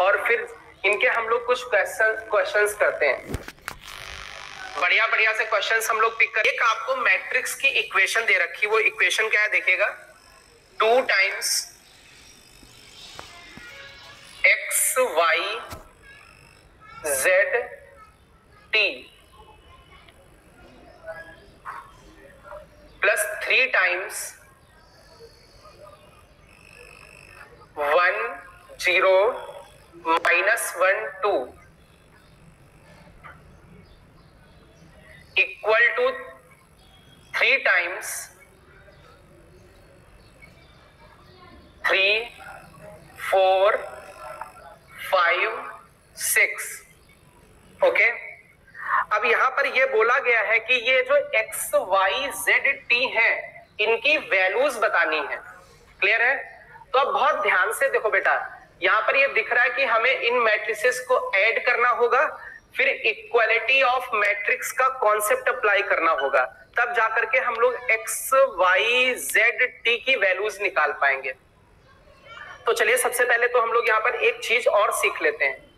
और फिर इनके हम लोग कुछ क्वेश्चंस करते हैं। बढ़िया बढ़िया से क्वेश्चंस हम लोग पिक कर। एक आपको मैट्रिक्स की इक्वेशन दे रखी, वो इक्वेशन क्या है देखिएगा, 2 times X Y Z T plus 3 times 1 0 minus 1 2 equal to 3 times 3 4 5 6। Okay, अब यहां पर यह बोला गया है कि ये जो एक्स वाई जेड टी है इनकी वैल्यूज बतानी है। क्लियर है? तो अब बहुत ध्यान से देखो बेटा, यहां पर ये दिख रहा है कि हमें इन मैट्रिसेस को ऐड करना होगा, फिर इक्वालिटी ऑफ मैट्रिक्स का कॉन्सेप्ट अप्लाई करना होगा, तब जाकर के हम लोग एक्स वाई जेड टी की वैल्यूज निकाल पाएंगे। तो चलिए सबसे पहले तो हम लोग यहां पर एक चीज और सीख लेते हैं।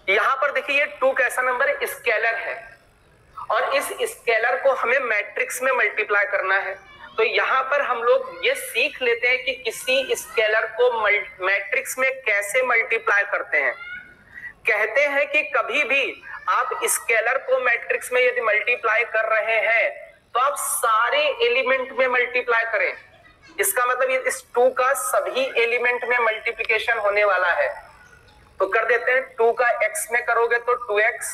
यहां पर देखिए ये 2 कैसा नंबर है, स्केलर है, और इस स्केलर को हमें मैट्रिक्स में मल्टीप्लाई करना है। तो यहां पर हम लोग ये सीख लेते हैं कि किसी स्केलर को मैट्रिक्स में कैसे मल्टीप्लाई करते हैं। कहते हैं कि कभी भी आप स्केलर को मैट्रिक्स में यदि मल्टीप्लाई कर रहे हैं तो आप सारे एलिमेंट में मल्टीप्लाई करें। इसका मतलब ये इस 2 का सभी एलिमेंट में मल्टीप्लिकेशन होने वाला है। तो कर देते हैं, 2 का x में करोगे तो 2x,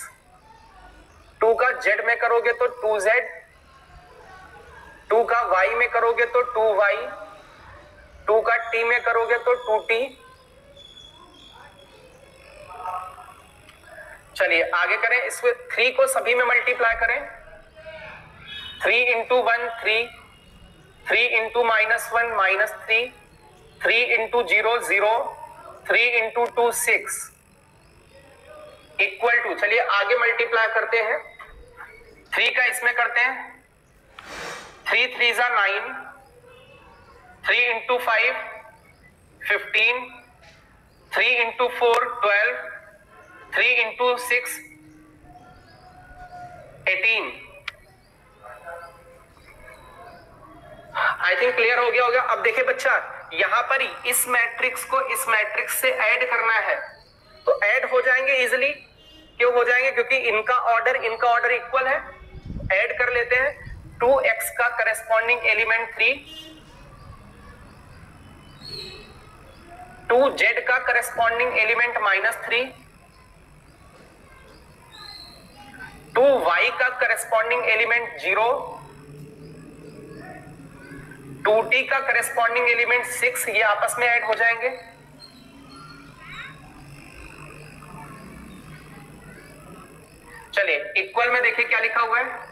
2 का z में करोगे तो 2z, 2 का y में करोगे तो 2y, 2 का t में करोगे तो 2t। चलिए आगे करें, इसमें 3 को सभी में मल्टीप्लाई करें, 3 into 1 3, 3 into -1 -3, 3 into 0 0, 3 into 2 6 equal to, चलिए आगे मल्टीप्लाई करते हैं, 3 का इसमें करते हैं, 3 3 जा 9, 3 into 5 15, 3 into 4 12, 3 into 6 18। I think clear हो गया होगा। अब देखिए बच्चा, यहां पर इस मैट्रिक्स को इस मैट्रिक्स से ऐड करना है तो ऐड हो जाएंगे इजिली। क्यों हो जाएंगे? क्योंकि इनका ऑर्डर इक्वल है। ऐड कर लेते हैं। 2x का करस्पॉन्डिंग एलिमेंट 3, 2z का करस्पॉन्डिंग एलिमेंट -3, 2y का करस्पॉन्डिंग एलिमेंट 0, 2t का करस्पॉन्डिंग एलिमेंट 6, ये आपस में ऐड हो जाएंगे। चलिए इक्वल में देखिए क्या लिखा हुआ है।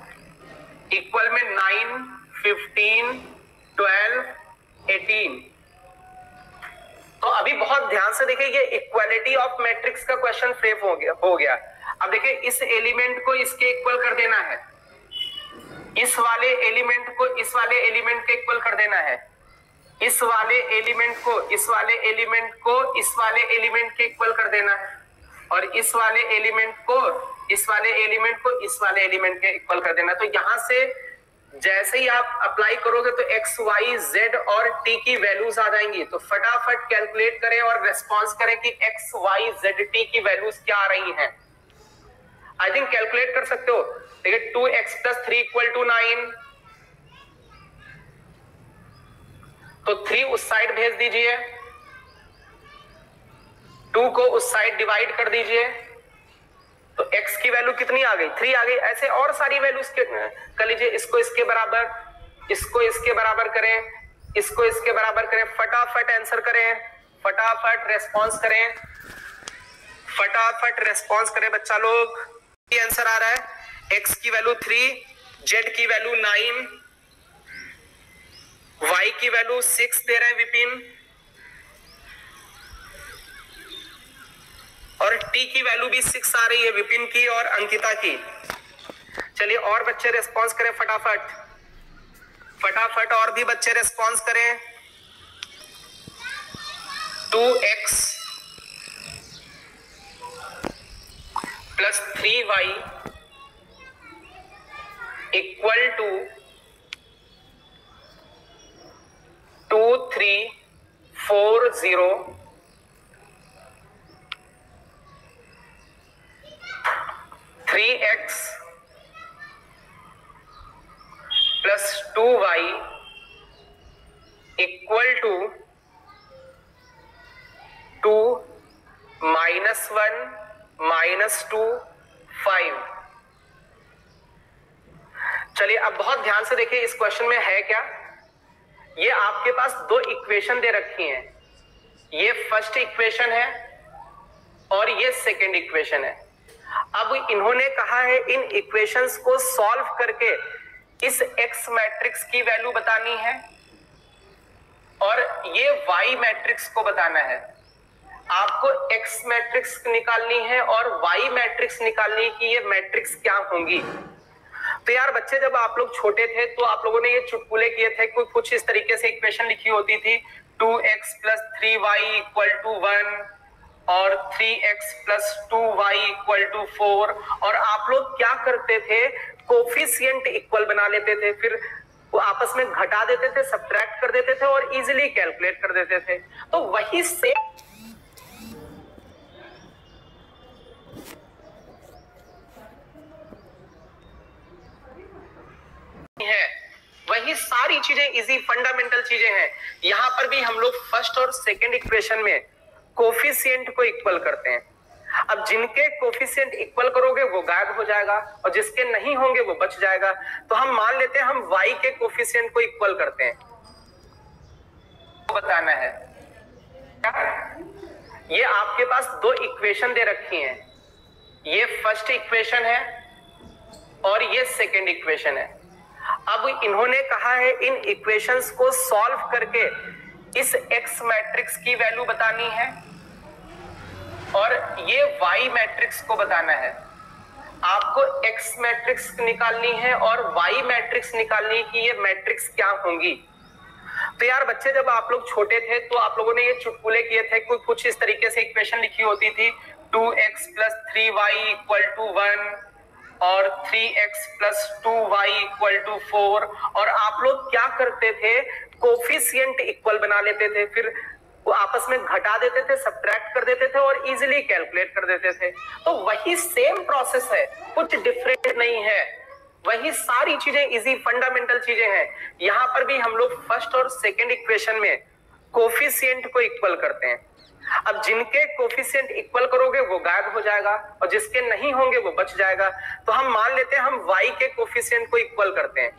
इक्वल में 9, 15, 12, 18। तो अभी बहुत ध्यान से देखिए, ये इक्वालिटी ऑफ मैट्रिक्स का क्वेश्चन फ्रेम हो गया। अब देखिए इस एलिमेंट को इसके इक्वल कर देना है, इस वाले एलिमेंट को इस वाले एलिमेंट के इक्वल कर देना है, इस वाले एलिमेंट को इस वाले एलिमेंट को इस वाले एलिमेंट के इक्वल कर देना है, और इस वाले एलिमेंट को इस वाले एलिमेंट को इस वाले एलिमेंट के इक्वल कर देना। तो यहां से जैसे ही आप अप्लाई करोगे तो x, y, z और t की वैल्यूज आ जाएंगी। तो फटाफट कैलकुलेट करें और रेस्पॉन्स करें कि x, y, z, t की वैल्यूज क्या आ रही हैं। आई थिंक कैलकुलेट कर सकते हो। देखिए 2x + 3 = 9, तो 3 उस साइड भेज दीजिए, 2 को उस साइड डिवाइड कर दीजिए, तो x की वैल्यू कितनी आ गई? 3 आ गई। ऐसे और सारी वैल्यूज कर लीजिए। इसको इसके बराबर, इसको इसके बराबर करें, इसको इसके बराबर करें। फटाफट आंसर करें, फटाफट रेस्पॉन्स करें, फटाफट रेस्पॉन्स करें बच्चा लोग। ये आंसर आ रहा है x की वैल्यू 3, z की वैल्यू 9, y की वैल्यू 6 दे रहे हैं विपिन, और t की वैल्यू भी 6 आ रही है विपिन की और अंकिता की। चलिए और बच्चे रेस्पॉन्स करें फटाफट, फटाफट और भी बच्चे रेस्पॉन्स करें। 2x + 3y = 2, 3, 4, 0, 3x + 2y = 2, -1, -2, 5। चलिए अब बहुत ध्यान से देखिए इस क्वेश्चन में है क्या। ये आपके पास दो इक्वेशन दे रखी हैं, ये फर्स्ट इक्वेशन है और ये सेकंड इक्वेशन है। अब इन्होंने कहा है इन इक्वेशंस को सॉल्व करके इस x मैट्रिक्स की वैल्यू बतानी है और ये y मैट्रिक्स को बताना है। आपको x मैट्रिक्स निकालनी है और y मैट्रिक्स निकालनी है कि ये मैट्रिक्स क्या होंगी। तो यार बच्चे, जब आप लोग छोटे थे तो आप लोगों ने ये चुटकुले किए थे, कुछ इस तरीके से इक्वेशन लिखी होती थी, 2x + 3y = 1 और 3x + 2y = 4। और आप लोग क्या करते थे, कोफिशिएंट इक्वल बना लेते थे, फिर वो आपस में घटा देते थे, सब्ट्रैक्ट कर देते थे और इजीली कैलकुलेट कर देते थे। तो वही से है, वही सारी चीजें इजी फंडामेंटल चीजें हैं। यहां पर भी हम लोग फर्स्ट और सेकंड इक्वेशन में कोफिशिएंट को इक्वल करते हैं। अब जिनके कोफिशिएंट इक्वल करोगे वो गायब हो जाएगा और जिसके नहीं होंगे वो बच जाएगा। तो हम मान लेते हैं हम y के कोफिशिएंट को इक्वल करते हैं, तो बताना है ये आपके पास दो इक्वेशन दे रखी हैं, ये फर्स्ट इक्वेशन है और ये सेकंड इक्वेशन है। अब इन्होंने कहा है इन इक्वेशंस को सॉल्व करके इस x मैट्रिक्स की वैल्यू बतानी है और ये y मैट्रिक्स को बताना है। आपको x मैट्रिक्स निकालनी है और y मैट्रिक्स निकालनी है कि ये मैट्रिक्स क्या होंगी। तो यार बच्चे, जब आप लोग छोटे थे तो आप लोगों ने ये चुटकुले किए थे, कुछ इस तरीके से इक्वेशन लिखी होती थी, 2x + 3y = 1 और 3x plus 2y equal to 4। और आप लोग क्या करते थे, कोफिशिएंट इक्वल बना लेते थे, फिर वो आपस में घटा देते थे, सब्ट्रैक्ट कर देते थे और इजीली कैलकुलेट कर देते थे। तो वही सेम प्रोसेस है, कुछ डिफरेंट नहीं है, वही सारी चीजें इजी फंडामेंटल चीजें हैं। यहां पर भी हम लोग फर्स्ट और सेकंड इक्वेशन में कोफिशिएंट को इक्वल करते हैं। अब जिनके कोफिशिएंट इक्वल करोगे वो गायब हो जाएगा और जिसके नहीं होंगे वो बच जाएगा। तो हम मान लेते हैं हम y के कोफिशिएंट को इक्वल करते हैं।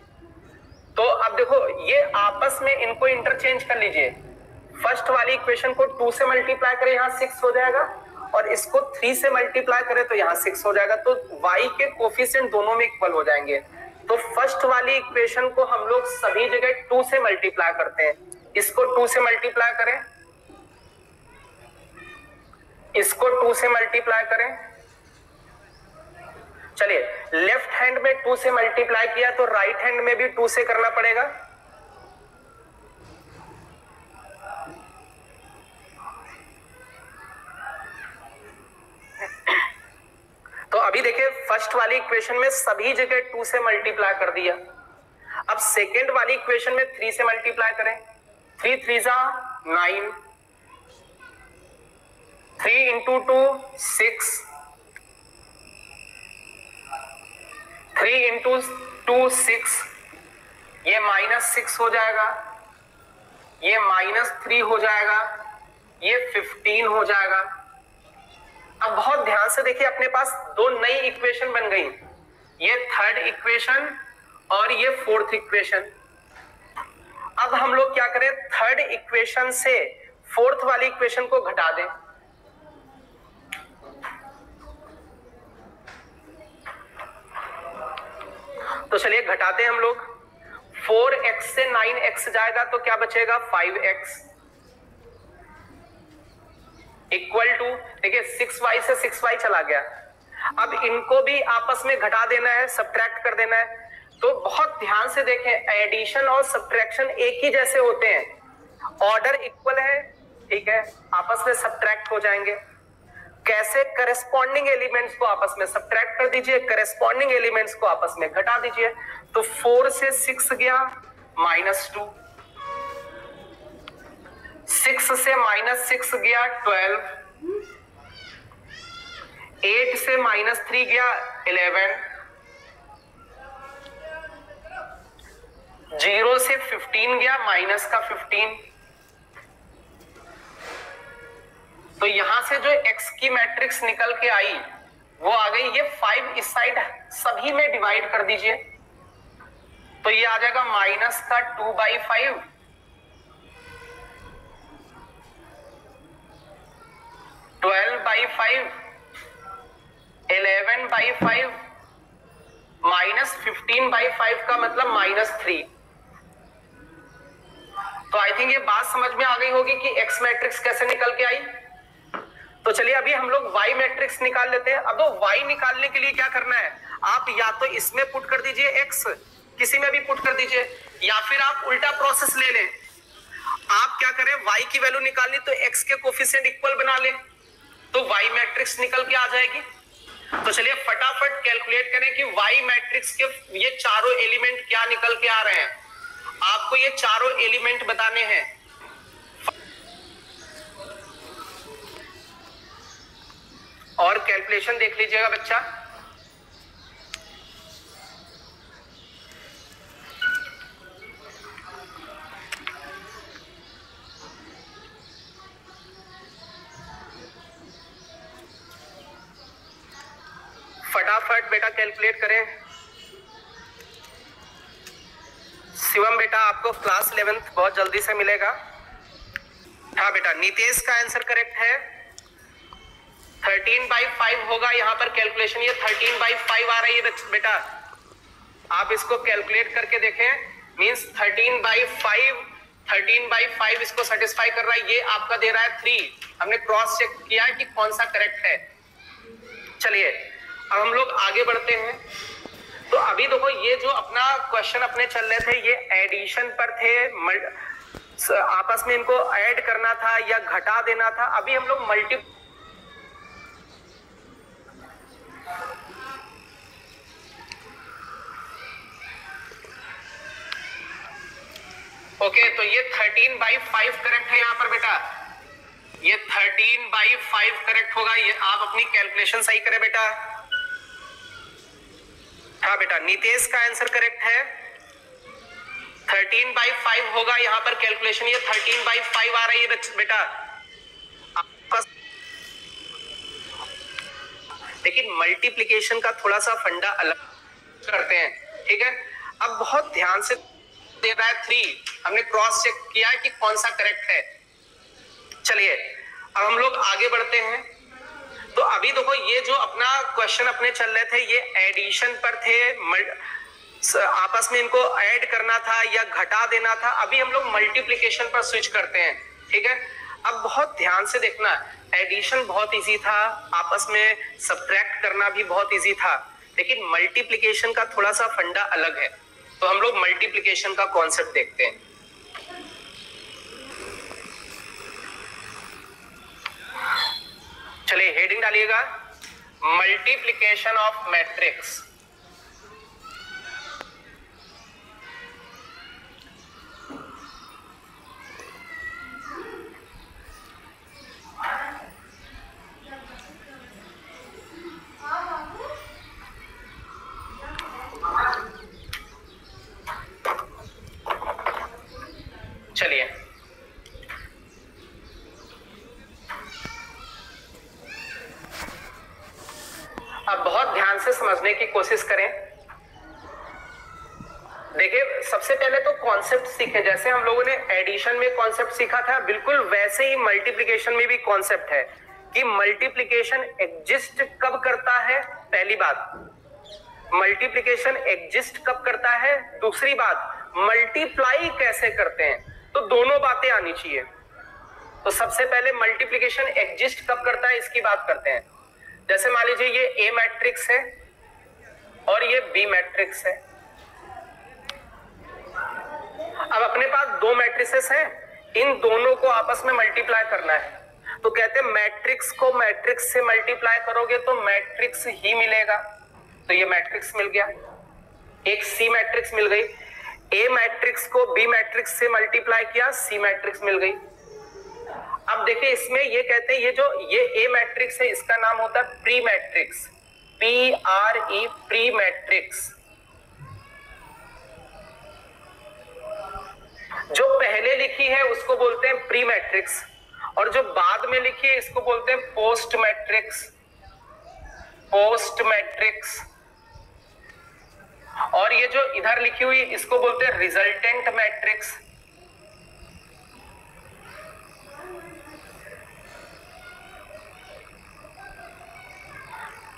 तो अब देखो ये आपस में इनको इंटरचेंज कर लीजिए। फर्स्ट वाली इक्वेशन को 2 से मल्टीप्लाई करें, यहां 6 हो जाएगा, और इसको 3 से मल्टीप्लाई करें तो यहां 6 हो जाएगा। तो y के कोफिशिएंट दोनों में इक्वल हो जाएंगे। तो फर्स्ट वाली इक्वेशन को हम लोग सभी जगह 2 से मल्टीप्लाई करते हैं। इसको 2 से मल्टीप्लाई करें, इसको 2 से मल्टीप्लाई करें। चलिए लेफ्ट हैंड में 2 से मल्टीप्लाई किया तो राइट हैंड में भी 2 से करना पड़ेगा। तो अभी देखिए फर्स्ट वाली इक्वेशन में सभी जगह 2 से मल्टीप्लाई कर दिया। अब सेकेंड वाली इक्वेशन में 3 से मल्टीप्लाई करें। 3 3 जा 9, 3 इंटू 2 6, 3 इंटू 2 6, ये -6 हो जाएगा, ये -3 हो जाएगा, ये 15 हो जाएगा। अब बहुत ध्यान से देखिए, अपने पास दो नई इक्वेशन बन गई, ये थर्ड इक्वेशन और ये फोर्थ इक्वेशन। अब हम लोग क्या करें, थर्ड इक्वेशन से फोर्थ वाली इक्वेशन को घटा दें। तो चलिए घटाते हैं हम लोग। 4x से 9x जाएगा तो क्या बचेगा, 5x इक्वल टू, देखिए 6y से 6y चला गया। अब इनको भी आपस में घटा देना है, सब्ट्रैक्ट कर देना है। तो बहुत ध्यान से देखें, एडिशन और सब्ट्रैक्शन एक ही जैसे होते हैं, ऑर्डर इक्वल है, ठीक है, आपस में सब्ट्रैक्ट हो जाएंगे। कैसे, करस्पॉन्डिंग एलिमेंट्स को आपस में सब्ट्रैक्ट कर दीजिए, करस्पॉन्डिंग एलिमेंट्स को आपस में घटा दीजिए। तो 4 से 6 गया -2, 6 से -6 गया 12, 8 से -3 गया 11, 0 से 15 गया -15। तो यहां से जो x की मैट्रिक्स निकल के आई वो आ गई, ये 5 इस साइड सभी में डिवाइड कर दीजिए तो ये आ जाएगा -2/5, 12/5, 11/5, -15/5 का मतलब -3। तो आई थिंक ये बात समझ में आ गई होगी कि x मैट्रिक्स कैसे निकल के आई। तो चलिए अभी हम लोग y मैट्रिक्स निकाल लेते हैं। अब तो y निकालने के लिए क्या करना है, आप या तो इसमें पुट कर दीजिए x, किसी में भी पुट कर दीजिए, या फिर आप उल्टा प्रोसेस ले लें। आप क्या करें, y की वैल्यू निकालनी तो x के कोफिशिएंट इक्वल बना लें तो y मैट्रिक्स निकल के आ जाएगी। तो चलिए फटाफट कैलकुलेट करें कि y मैट्रिक्स के ये चारों एलिमेंट क्या निकल के आ रहे हैं। आपको ये चारों एलिमेंट बताने हैं। और कैलकुलेशन देख लीजिएगा बच्चा। फटाफट बेटा कैलकुलेट करें। शिवम बेटा आपको क्लास 11th बहुत जल्दी से मिलेगा। हाँ बेटा, नितेश का आंसर करेक्ट है, 13/5 होगा यहाँ पर कैलकुलेशन। ये 13/5 आ रही है बेटा, आप इसको कैलकुलेट करके देखें। मींस 13/5 इसको सेटिस्फाई कर रहा है। ये आपका दे रहा है 3। हमने क्रॉस चेक किया है कि कौन सा करेक्ट है। चलिए अब हम लोग आगे बढ़ते हैं। तो अभी देखो ये जो अपना क्वेश्चन अपने चल रहे थे ये एडिशन पर थे, आपस में इनको ऐड करना था या घटा देना था। अभी हम लोग ओके, तो ये 13/5 करेक्ट है यहाँ पर बेटा, ये 13/5 करेक्ट होगा। ये आप अपनी कैलकुलेशन सही करें बेटा। हाँ बेटा, नितेश का आंसर करेक्ट है, 13/5 होगा यहाँ पर कैलकुलेशन। ये 13/5 आ रही है बेटा। लेकिन मल्टीप्लिकेशन का थोड़ा सा फंडा अलग करते हैं, ठीक है। अब बहुत ध्यान से दे रहा है 3, हमने क्रॉस चेक किया है कि कौन सा करेक्ट है। चलिए अब हम लोग आगे बढ़ते हैं। तो अभी देखो, ये जो अपना क्वेश्चन अपने चल रहे थे, ये एडिशन पर थे, आपस में इनको ऐड करना था या घटा देना था। अभी हम लोग मल्टीप्लिकेशन पर स्विच करते हैं, ठीक है। अब बहुत ध्यान से देखना, एडिशन बहुत इजी था, आपस में सब्ट्रैक्ट करना भी बहुत इजी था, लेकिन मल्टीप्लिकेशन का थोड़ा सा फंडा अलग है। तो हम लोग मल्टीप्लिकेशन का कॉन्सेप्ट देखते हैं। चलिए हेडिंग डालिएगा, मल्टीप्लिकेशन ऑफ मैट्रिक्स। चलिए अब बहुत ध्यान से समझने की कोशिश करें। देखिए सबसे पहले तो कॉन्सेप्ट सीखे, जैसे हम लोगों ने एडिशन में कॉन्सेप्ट सीखा था, बिल्कुल वैसे ही मल्टीप्लिकेशन में भी कॉन्सेप्ट है कि मल्टीप्लिकेशन एग्जिस्ट कब करता है। पहली बात, मल्टीप्लिकेशन एग्जिस्ट कब करता है। दूसरी बात, मल्टीप्लाई कैसे करते हैं। तो दोनों बातें आनी चाहिए। तो सबसे पहले मल्टीप्लिकेशन एग्जिस्ट कब करता है इसकी बात करते हैं। जैसे मान लीजिए ये ए मैट्रिक्स है और ये बी मैट्रिक्स है। अब अपने पास दो मैट्रिसेस हैं, इन दोनों को आपस में मल्टीप्लाई करना है। तो कहते हैं मैट्रिक्स को मैट्रिक्स से मल्टीप्लाई करोगे तो मैट्रिक्स ही मिलेगा। तो ये मैट्रिक्स मिल गया, एक सी मैट्रिक्स मिल गई। ए मैट्रिक्स को बी मैट्रिक्स से मल्टीप्लाई किया, सी मैट्रिक्स मिल गई। अब देखिए इसमें ये कहते हैं, ये ए मैट्रिक्स है, इसका नाम होता है pre matrix, PRE, pre matrix. जो पहले लिखी है उसको बोलते हैं प्री मैट्रिक्स, और जो बाद में लिखी है इसको बोलते हैं पोस्ट मैट्रिक्स, पोस्ट मैट्रिक्स। और ये जो इधर लिखी हुई इसको बोलते हैं रिजल्टेंट मैट्रिक्स।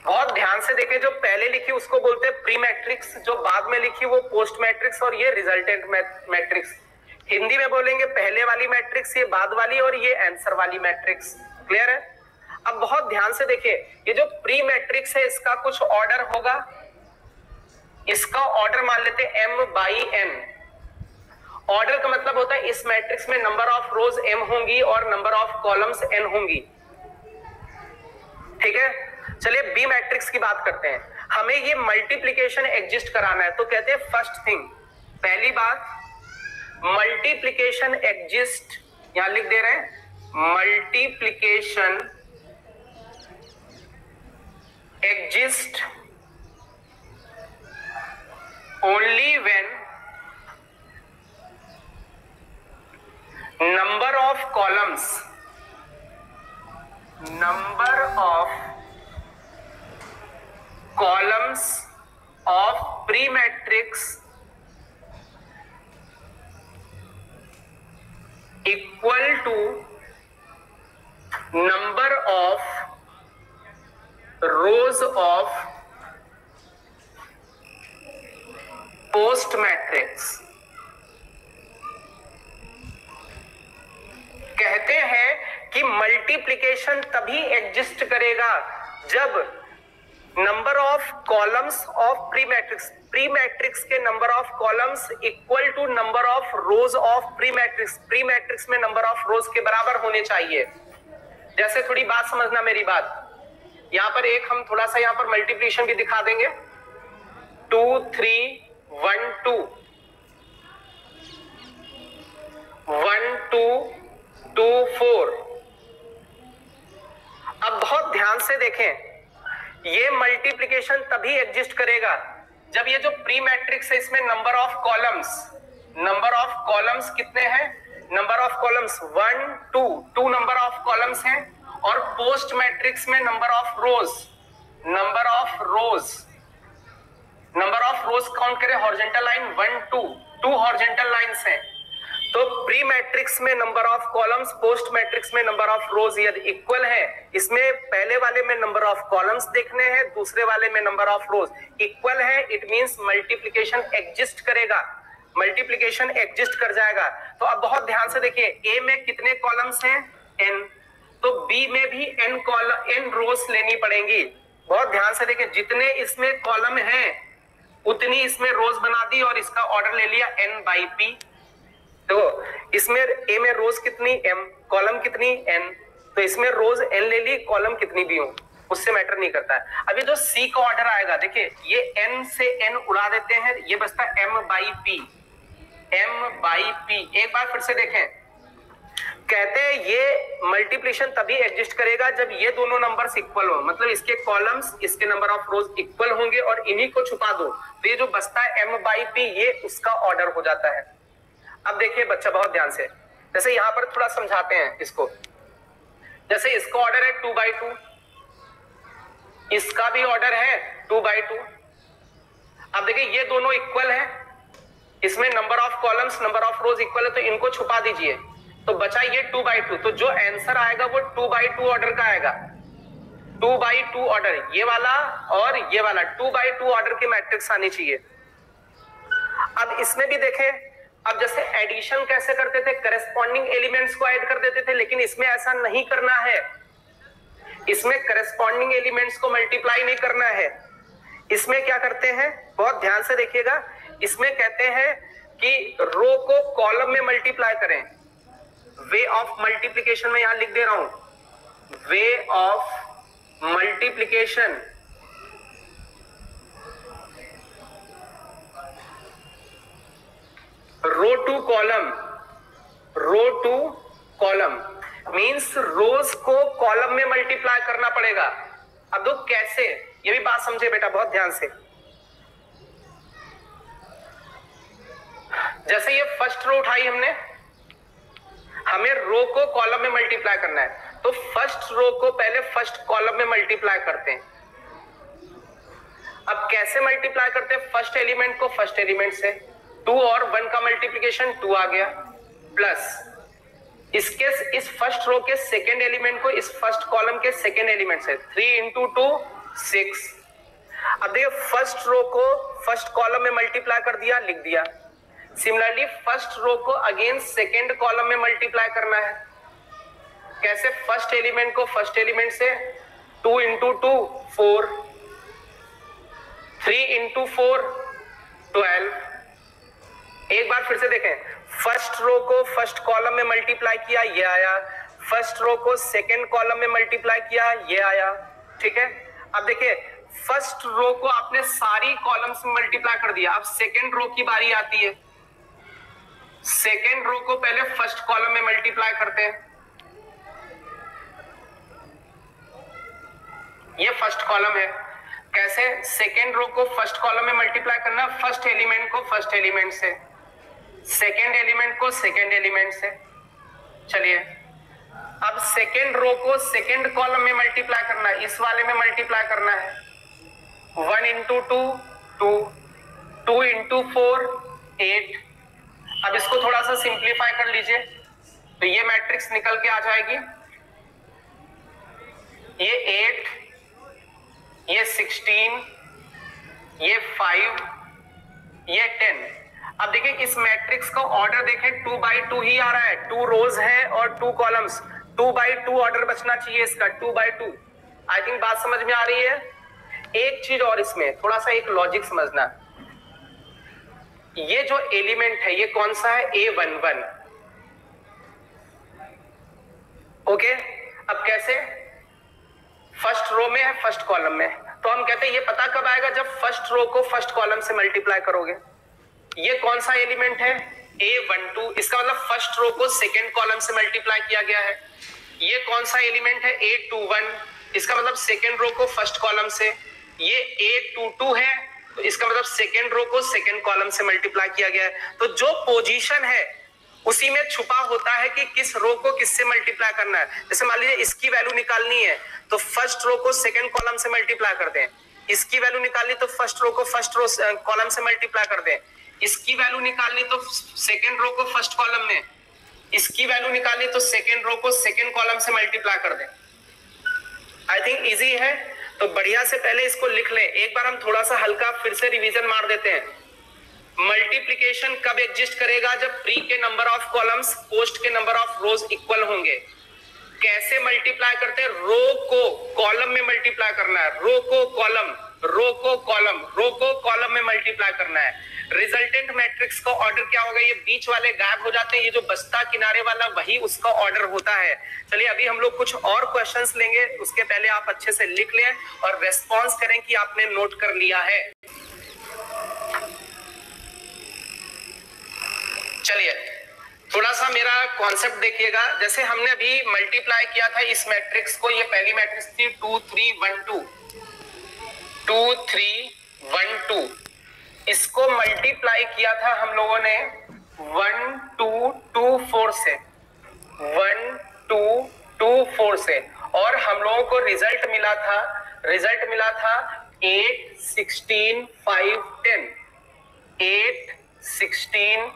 बहुत ध्यान से देखें, जो पहले लिखी उसको बोलते हैं प्री मैट्रिक्स, जो बाद में लिखी वो पोस्ट मैट्रिक्स, और ये रिजल्टेंट मैट्रिक्स। हिंदी में बोलेंगे पहले वाली मैट्रिक्स, ये बाद वाली, और ये आंसर वाली मैट्रिक्स। क्लियर है। अब बहुत ध्यान से देखिए, ये जो प्री मैट्रिक्स है इसका कुछ ऑर्डर होगा। इसका ऑर्डर मान लेते हैं m/n। ऑर्डर का मतलब होता है इस मैट्रिक्स में नंबर ऑफ रोज m होंगी और नंबर ऑफ कॉलम्स n होंगी, ठीक है। चलिए बी मैट्रिक्स की बात करते हैं। हमें ये मल्टीप्लिकेशन एग्जिस्ट कराना है, तो कहते हैं फर्स्ट थिंग, पहली बात, मल्टीप्लिकेशन एग्जिस्ट, यहां लिख दे रहे हैं multiplication exist only when number of columns of pre-matrix equal to number of rows of post matrix. कहते हैं कि मल्टीप्लिकेशन तभी एग्जिस्ट करेगा जब number of columns of pre matrix के number of columns equal to number of rows of pre matrix में number of rows के बराबर होने चाहिए। जैसे थोड़ी बात समझना मेरी बात, यहां पर एक हम थोड़ा सा यहां पर मल्टीप्लिकेशन भी दिखा देंगे, 2 3 1 2। 1 2 2 4। अब बहुत ध्यान से देखें, ये मल्टीप्लिकेशन तभी एग्जिस्ट करेगा जब ये जो प्री मैट्रिक्स है इसमें नंबर ऑफ कॉलम्स कितने हैं? Number of columns 1 2 number of columns हैं, और पोस्ट मैट्रिक्स में नंबर ऑफ रोज काउंट करें, हॉरिजॉन्टल लाइन 1 2 हॉरिजॉन्टल लाइंस हैं। तो प्री मैट्रिक्स में number of columns, post matrix में नंबर ऑफ रोज यदि इक्वल है, इसमें पहले वाले में नंबर ऑफ कॉलम्स देखने हैं, दूसरे वाले में नंबर ऑफ रोज इक्वल है, इट मींस मल्टीप्लिकेशन एग्जिस्ट करेगा, मल्टीप्लिकेशन एग्जिस्ट कर जाएगा। तो अब बहुत ध्यान से देखिए, ए में कितने कॉलम्स हैं? n, तो बी में भी n रोज लेनी पड़ेंगी। बहुत ध्यान से देखिए, जितने इसमें कॉलम हैं उतनी इसमें रोज बना दी और इसका ऑर्डर ले लिया n/p। तो इसमें ए में रोज कितनी? m, कॉलम कितनी? n, तो इसमें रोज n ले ली, कॉलम कितनी भी हो उससे मैटर नहीं करता है। अभी जो सी का ऑर्डर आएगा, देखिए ये n से n उड़ा देते हैं, ये बचता है m/p। एक बार फिर से देखें, कहते हैं ये मल्टीप्लिकेशन तभी एग्जिस्ट करेगा जब ये दोनों नंबर्स इक्वल हो, मतलब इसके कॉलम्स इसके नंबर ऑफ रोज इक्वल होंगे और इन्हीं को छुपा दो तो ये जो बचता है m/p ये उसका ऑर्डर हो जाता है। अब देखिए बच्चा बहुत ध्यान से, जैसे यहां पर थोड़ा समझाते हैं इसको, जैसे इसका ऑर्डर है 2/2, इसका भी ऑर्डर है 2/2। अब देखिए ये दोनों इक्वल है, इसमें number of columns number of rose equal है, तो इनको छुपा दीजिए तो बचा ये 2/2। तो जो आंसर आएगा वो 2/2 ऑर्डर का आएगा, 2/2 ऑर्डर, ये वाला और ये वाला 2/2 ऑर्डर की मैट्रिक्स आनी चाहिए। अब इसमें भी देखें, अब जैसे एडिशन कैसे करते थे, करेस्पॉन्डिंग एलिमेंट्स को ऐड कर देते थे, लेकिन इसमें ऐसा नहीं करना है, इसमें करेस्पॉन्डिंग एलिमेंट्स को मल्टीप्लाई नहीं करना है। इसमें क्या करते हैं, बहुत ध्यान से देखिएगा, इसमें कहते हैं कि रो को कॉलम में मल्टीप्लाई करें। वे ऑफ मल्टीप्लिकेशन में यहां लिख दे रहा हूं, way of multiplication row to column means rows को कॉलम में मल्टीप्लाई करना पड़ेगा। अब दो कैसे, ये भी बात समझे बेटा बहुत ध्यान से। जैसे ये फर्स्ट रो उठाई हमने, हमें रो को कॉलम में मल्टीप्लाई करना है, तो फर्स्ट रो को पहले फर्स्ट कॉलम में मल्टीप्लाई करते हैं। अब कैसे मल्टीप्लाई करते हैं? फर्स्ट एलिमेंट को फर्स्ट एलिमेंट से, 2 और 1 का मल्टीप्लिकेशन 2 आ गया, प्लस इस फर्स्ट रो के सेकेंड एलिमेंट को इस फर्स्ट कॉलम के सेकेंड एलिमेंट से, 3 × 2 6। अब देखिए फर्स्ट रो को फर्स्ट कॉलम में मल्टीप्लाई कर दिया, लिख दिया। सिमिलरली फर्स्ट रो को अगेन सेकेंड कॉलम में मल्टीप्लाई करना है। कैसे? फर्स्ट एलिमेंट को फर्स्ट एलिमेंट से, 2 × 2 4, 3 × 4 12। एक बार फिर से देखें, फर्स्ट रो को फर्स्ट कॉलम में मल्टीप्लाई किया, ये आया, फर्स्ट रो को सेकेंड कॉलम में मल्टीप्लाई किया, ये आया, ठीक है। अब देखिए फर्स्ट रो को आपने सारी कॉलम्स में मल्टीप्लाई कर दिया, अब सेकेंड रो की बारी आती है, सेकेंड रो को पहले फर्स्ट कॉलम में मल्टीप्लाई करते हैं। ये फर्स्ट कॉलम है, कैसे? सेकेंड रो को फर्स्ट कॉलम में मल्टीप्लाई करना, फर्स्ट एलिमेंट को फर्स्ट एलिमेंट से, सेकेंड एलिमेंट को सेकेंड एलिमेंट से। चलिए अब सेकेंड रो को सेकेंड कॉलम में मल्टीप्लाई करना है, इस वाले में मल्टीप्लाई करना है, 1 × 2 2, 2 × 4 8। अब इसको थोड़ा सा सिंप्लीफाई कर लीजिए तो ये मैट्रिक्स निकल के आ जाएगी, ये 8, ये 16, ये 5, ये 10। अब देखिए इस मैट्रिक्स का ऑर्डर देखें, 2/2 ही आ रहा है, 2 रोज है और 2 कॉलम्स, 2/2 ऑर्डर बचना चाहिए इसका, 2/2। आई थिंक बात समझ में आ रही है। एक चीज और इसमें थोड़ा सा एक लॉजिक समझना, ये जो एलिमेंट है ये कौन सा है? A11। ओके, अब कैसे? फर्स्ट रो में है, फर्स्ट कॉलम में, तो हम कहते हैं ये पता कब आएगा? जब फर्स्ट रो को फर्स्ट कॉलम से मल्टीप्लाई करोगे। ये कौन सा एलिमेंट है? A12, इसका मतलब फर्स्ट रो को सेकेंड कॉलम से मल्टीप्लाई किया गया है। ये कौन सा एलिमेंट है? A21, इसका मतलब सेकेंड रो को फर्स्ट कॉलम से। ये A22 है, तो इसका मतलब सेकेंड रो को सेकेंड कॉलम से मल्टीप्लाई किया गया है। तो जो पोजीशन है उसी में छुपा होता है कि किस रो को किससे मल्टीप्लाई करना है। जैसे मान लीजिए इसकी वैल्यू निकालनी है तो फर्स्ट रो को सेकेंड कॉलम से मल्टीप्लाई कर दें, इसकी वैल्यू निकालनी तो फर्स्ट रो को फर्स्ट रो कॉलम से मल्टीप्लाई कर दें, इसकी वैल्यू निकालनी तो सेकेंड रो को फर्स्ट कॉलम में, इसकी वैल्यू निकालनी तो सेकेंड रो को सेकेंड कॉलम से मल्टीप्लाई कर दें। आई थिंक इजी है, तो बढ़िया से पहले इसको लिख लें। एक बार हम थोड़ा सा हल्का फिर से रिवीजन मार देते हैं। मल्टीप्लिकेशन कब एग्जिस्ट करेगा? जब प्री के नंबर ऑफ कॉलम्स पोस्ट के नंबर ऑफ रोज इक्वल होंगे। कैसे मल्टीप्लाई करते हैं? रो को कॉलम में मल्टीप्लाई करना है, रो को कॉलम, रो को कॉलम, रो को कॉलम में मल्टीप्लाई करना है। रिजल्टेंट मैट्रिक्स का ऑर्डर क्या होगा? ये बीच वाले गायब हो जाते हैं, ये जो बस्ता किनारे वाला वही उसका ऑर्डर होता है। चलिए अभी हम लोग कुछ और क्वेश्चंस लेंगे, उसके पहले आप अच्छे से लिख लें और रेस्पॉन्स करें कि आपने नोट कर लिया है। चलिए थोड़ा सा मेरा कॉन्सेप्ट देखिएगा। जैसे हमने अभी मल्टीप्लाई किया था इस मैट्रिक्स को, ये पहली मैट्रिक्स थी 2 3 1 2, 2 3 1 2, इसको मल्टीप्लाई किया था हम लोगों ने 1 2 2 4 से, 1 2 2 4 से, और हम लोगों को रिजल्ट मिला था 8 16 5 10, 8 16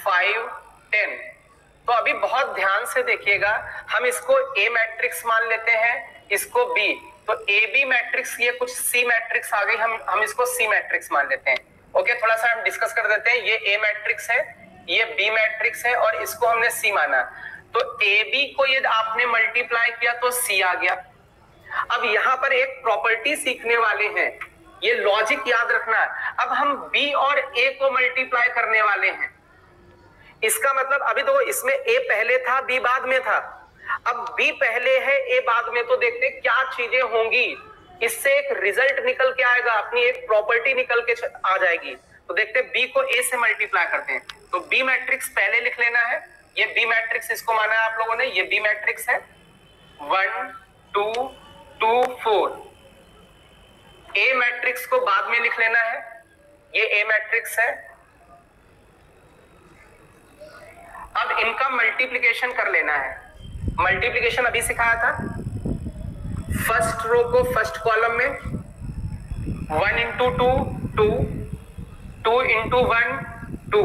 5 10। तो अभी बहुत ध्यान से देखिएगा, हम इसको ए मैट्रिक्स मान लेते हैं, इसको बी, तो ए बी मैट्रिक्स, ये कुछ सी मैट्रिक्स आ गई, हम इसको सी मैट्रिक्स मान लेते हैं। ओके, थोड़ा सा हम डिस्कस कर देते हैं। ये ए मैट्रिक्स है, ये बी मैट्रिक्स है, और इसको हमने सी माना, तो ए बी को ये आपने मल्टीप्लाई किया तो सी आ गया। अब यहां पर एक प्रॉपर्टी सीखने वाले हैं, ये लॉजिक याद रखना। अब हम बी और ए को मल्टीप्लाई करने वाले हैं, इसका मतलब अभी तो इसमें ए पहले था बी बाद में था, अब बी पहले है ए बाद में, तो देखते क्या चीजें होंगी। इससे एक रिजल्ट निकल के आएगा, अपनी एक प्रॉपर्टी निकल के आ जाएगी। तो देखते बी को ए से मल्टीप्लाई करते हैं, तो बी मैट्रिक्स पहले लिख लेना है। ये बी मैट्रिक्स इसको माना है आप लोगों ने, ये बी मैट्रिक्स है 1 2 2 4। ए मैट्रिक्स को बाद में लिख लेना है, ये ए मैट्रिक्स है। अब इनका मल्टीप्लिकेशन कर लेना है। मल्टीप्लिकेशन अभी सिखाया था, फर्स्ट रो को फर्स्ट कॉलम में 1 इंटू 2 2, 2 इंटू 1 2।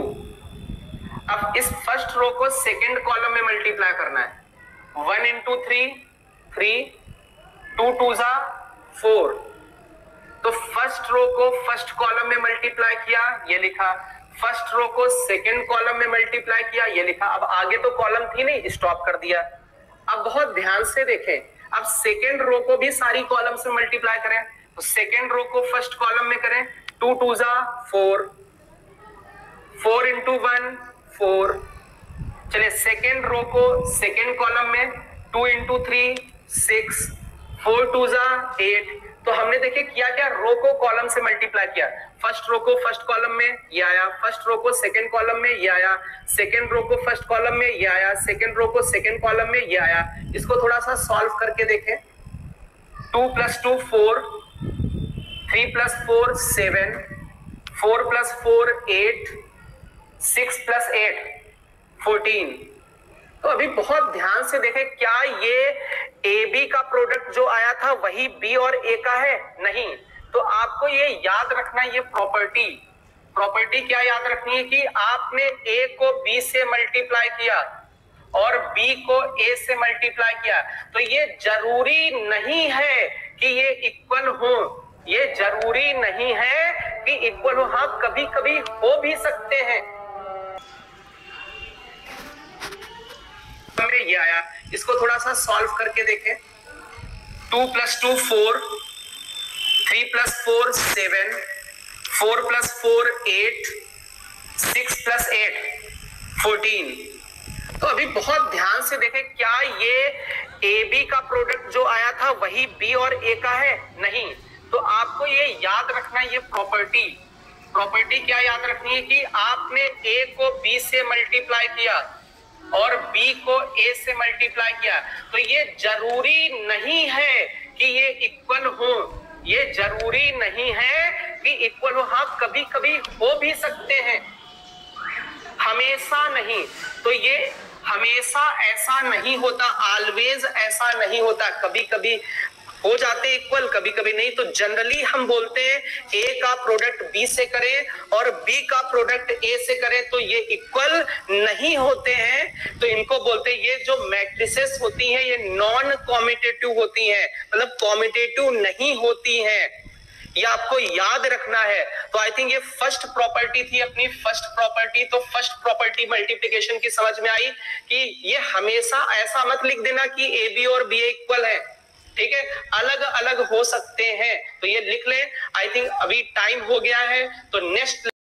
अब इस फर्स्ट रो को सेकेंड कॉलम में मल्टीप्लाई करना है, 1 इंटू 3 3, 2 2 जा 4। तो फर्स्ट रो को फर्स्ट कॉलम में मल्टीप्लाई किया, ये लिखा, फर्स्ट रो को सेकेंड कॉलम में मल्टीप्लाई किया, ये लिखा। अब आगे तो कॉलम थी नहीं, स्टॉप कर दिया। अब बहुत ध्यान से देखें, अब सेकेंड रो को भी सारी कॉलम से मल्टीप्लाई करें, तो सेकेंड रो को फर्स्ट कॉलम में करें, 2 2 जा 4, 4 इंटू 1 4। चलिए सेकेंड रो को सेकेंड कॉलम में 2 इंटू 3 6, 4 2 जा 8। तो हमने देखिए किया क्या, रो को कॉलम से मल्टीप्लाई किया, फर्स्ट रो को फर्स्ट कॉलम में ये आया, फर्स्ट रो को सेकंड कॉलम में ये आया, सेकंड रो को फर्स्ट कॉलम में ये आया, सेकंड रो को सेकंड कॉलम में ये आया। इसको थोड़ा सा सॉल्व करके देखें, 2 + 2 4, 3 + 4 7, 4 + 4 8, 6 + 8 14। तो अभी बहुत ध्यान से देखें, क्या ये ए बी का प्रोडक्ट जो आया था वही बी और ए का है? नहीं। तो आपको ये याद रखना, ये प्रॉपर्टी क्या याद रखनी है कि आपने ए को बी से मल्टीप्लाई किया और बी को ए से मल्टीप्लाई किया, तो ये जरूरी नहीं है कि ये इक्वल हो, ये जरूरी नहीं है कि इक्वल हो। हाँ, कभी कभी हो भी सकते हैं। ये आया, इसको थोड़ा सा सॉल्व करके देखें, 2 + 2 4, 3 + 4 7, 4 + 4 8, 6 + 8 14। तो अभी बहुत ध्यान से देखें, क्या ये ए बी का प्रोडक्ट जो आया था वही बी और ए का है? नहीं। तो आपको ये याद रखना, ये प्रॉपर्टी क्या याद रखनी है कि आपने ए को बी से मल्टीप्लाई किया और बी को ए से मल्टीप्लाई किया, तो ये जरूरी नहीं है कि ये इक्वल हो, ये जरूरी नहीं है कि इक्वल हो। हाँ, कभी कभी हो भी सकते हैं, हमेशा नहीं। तो ये हमेशा ऐसा नहीं होता, ऑलवेज ऐसा नहीं होता, कभी कभी हो जाते इक्वल, कभी कभी नहीं। तो जनरली हम बोलते हैं ए का प्रोडक्ट बी से करें और बी का प्रोडक्ट ए से करें तो ये इक्वल नहीं होते हैं। तो इनको बोलते हैं, ये जो मैट्रिसेस होती हैं ये नॉन कॉम्यूटेटिव होती हैं, मतलब कॉम्यूटेटिव नहीं होती हैं, ये आपको याद रखना है। तो आई थिंक ये फर्स्ट प्रॉपर्टी थी अपनी, फर्स्ट प्रॉपर्टी। तो फर्स्ट प्रॉपर्टी मल्टीप्लिकेशन की समझ में आई कि ये हमेशा ऐसा मत लिख देना कि ए बी और बी इक्वल है, ठीक है, अलग अलग हो सकते हैं, तो ये लिख लें। आई थिंक अभी टाइम हो गया है, तो नेक्स्ट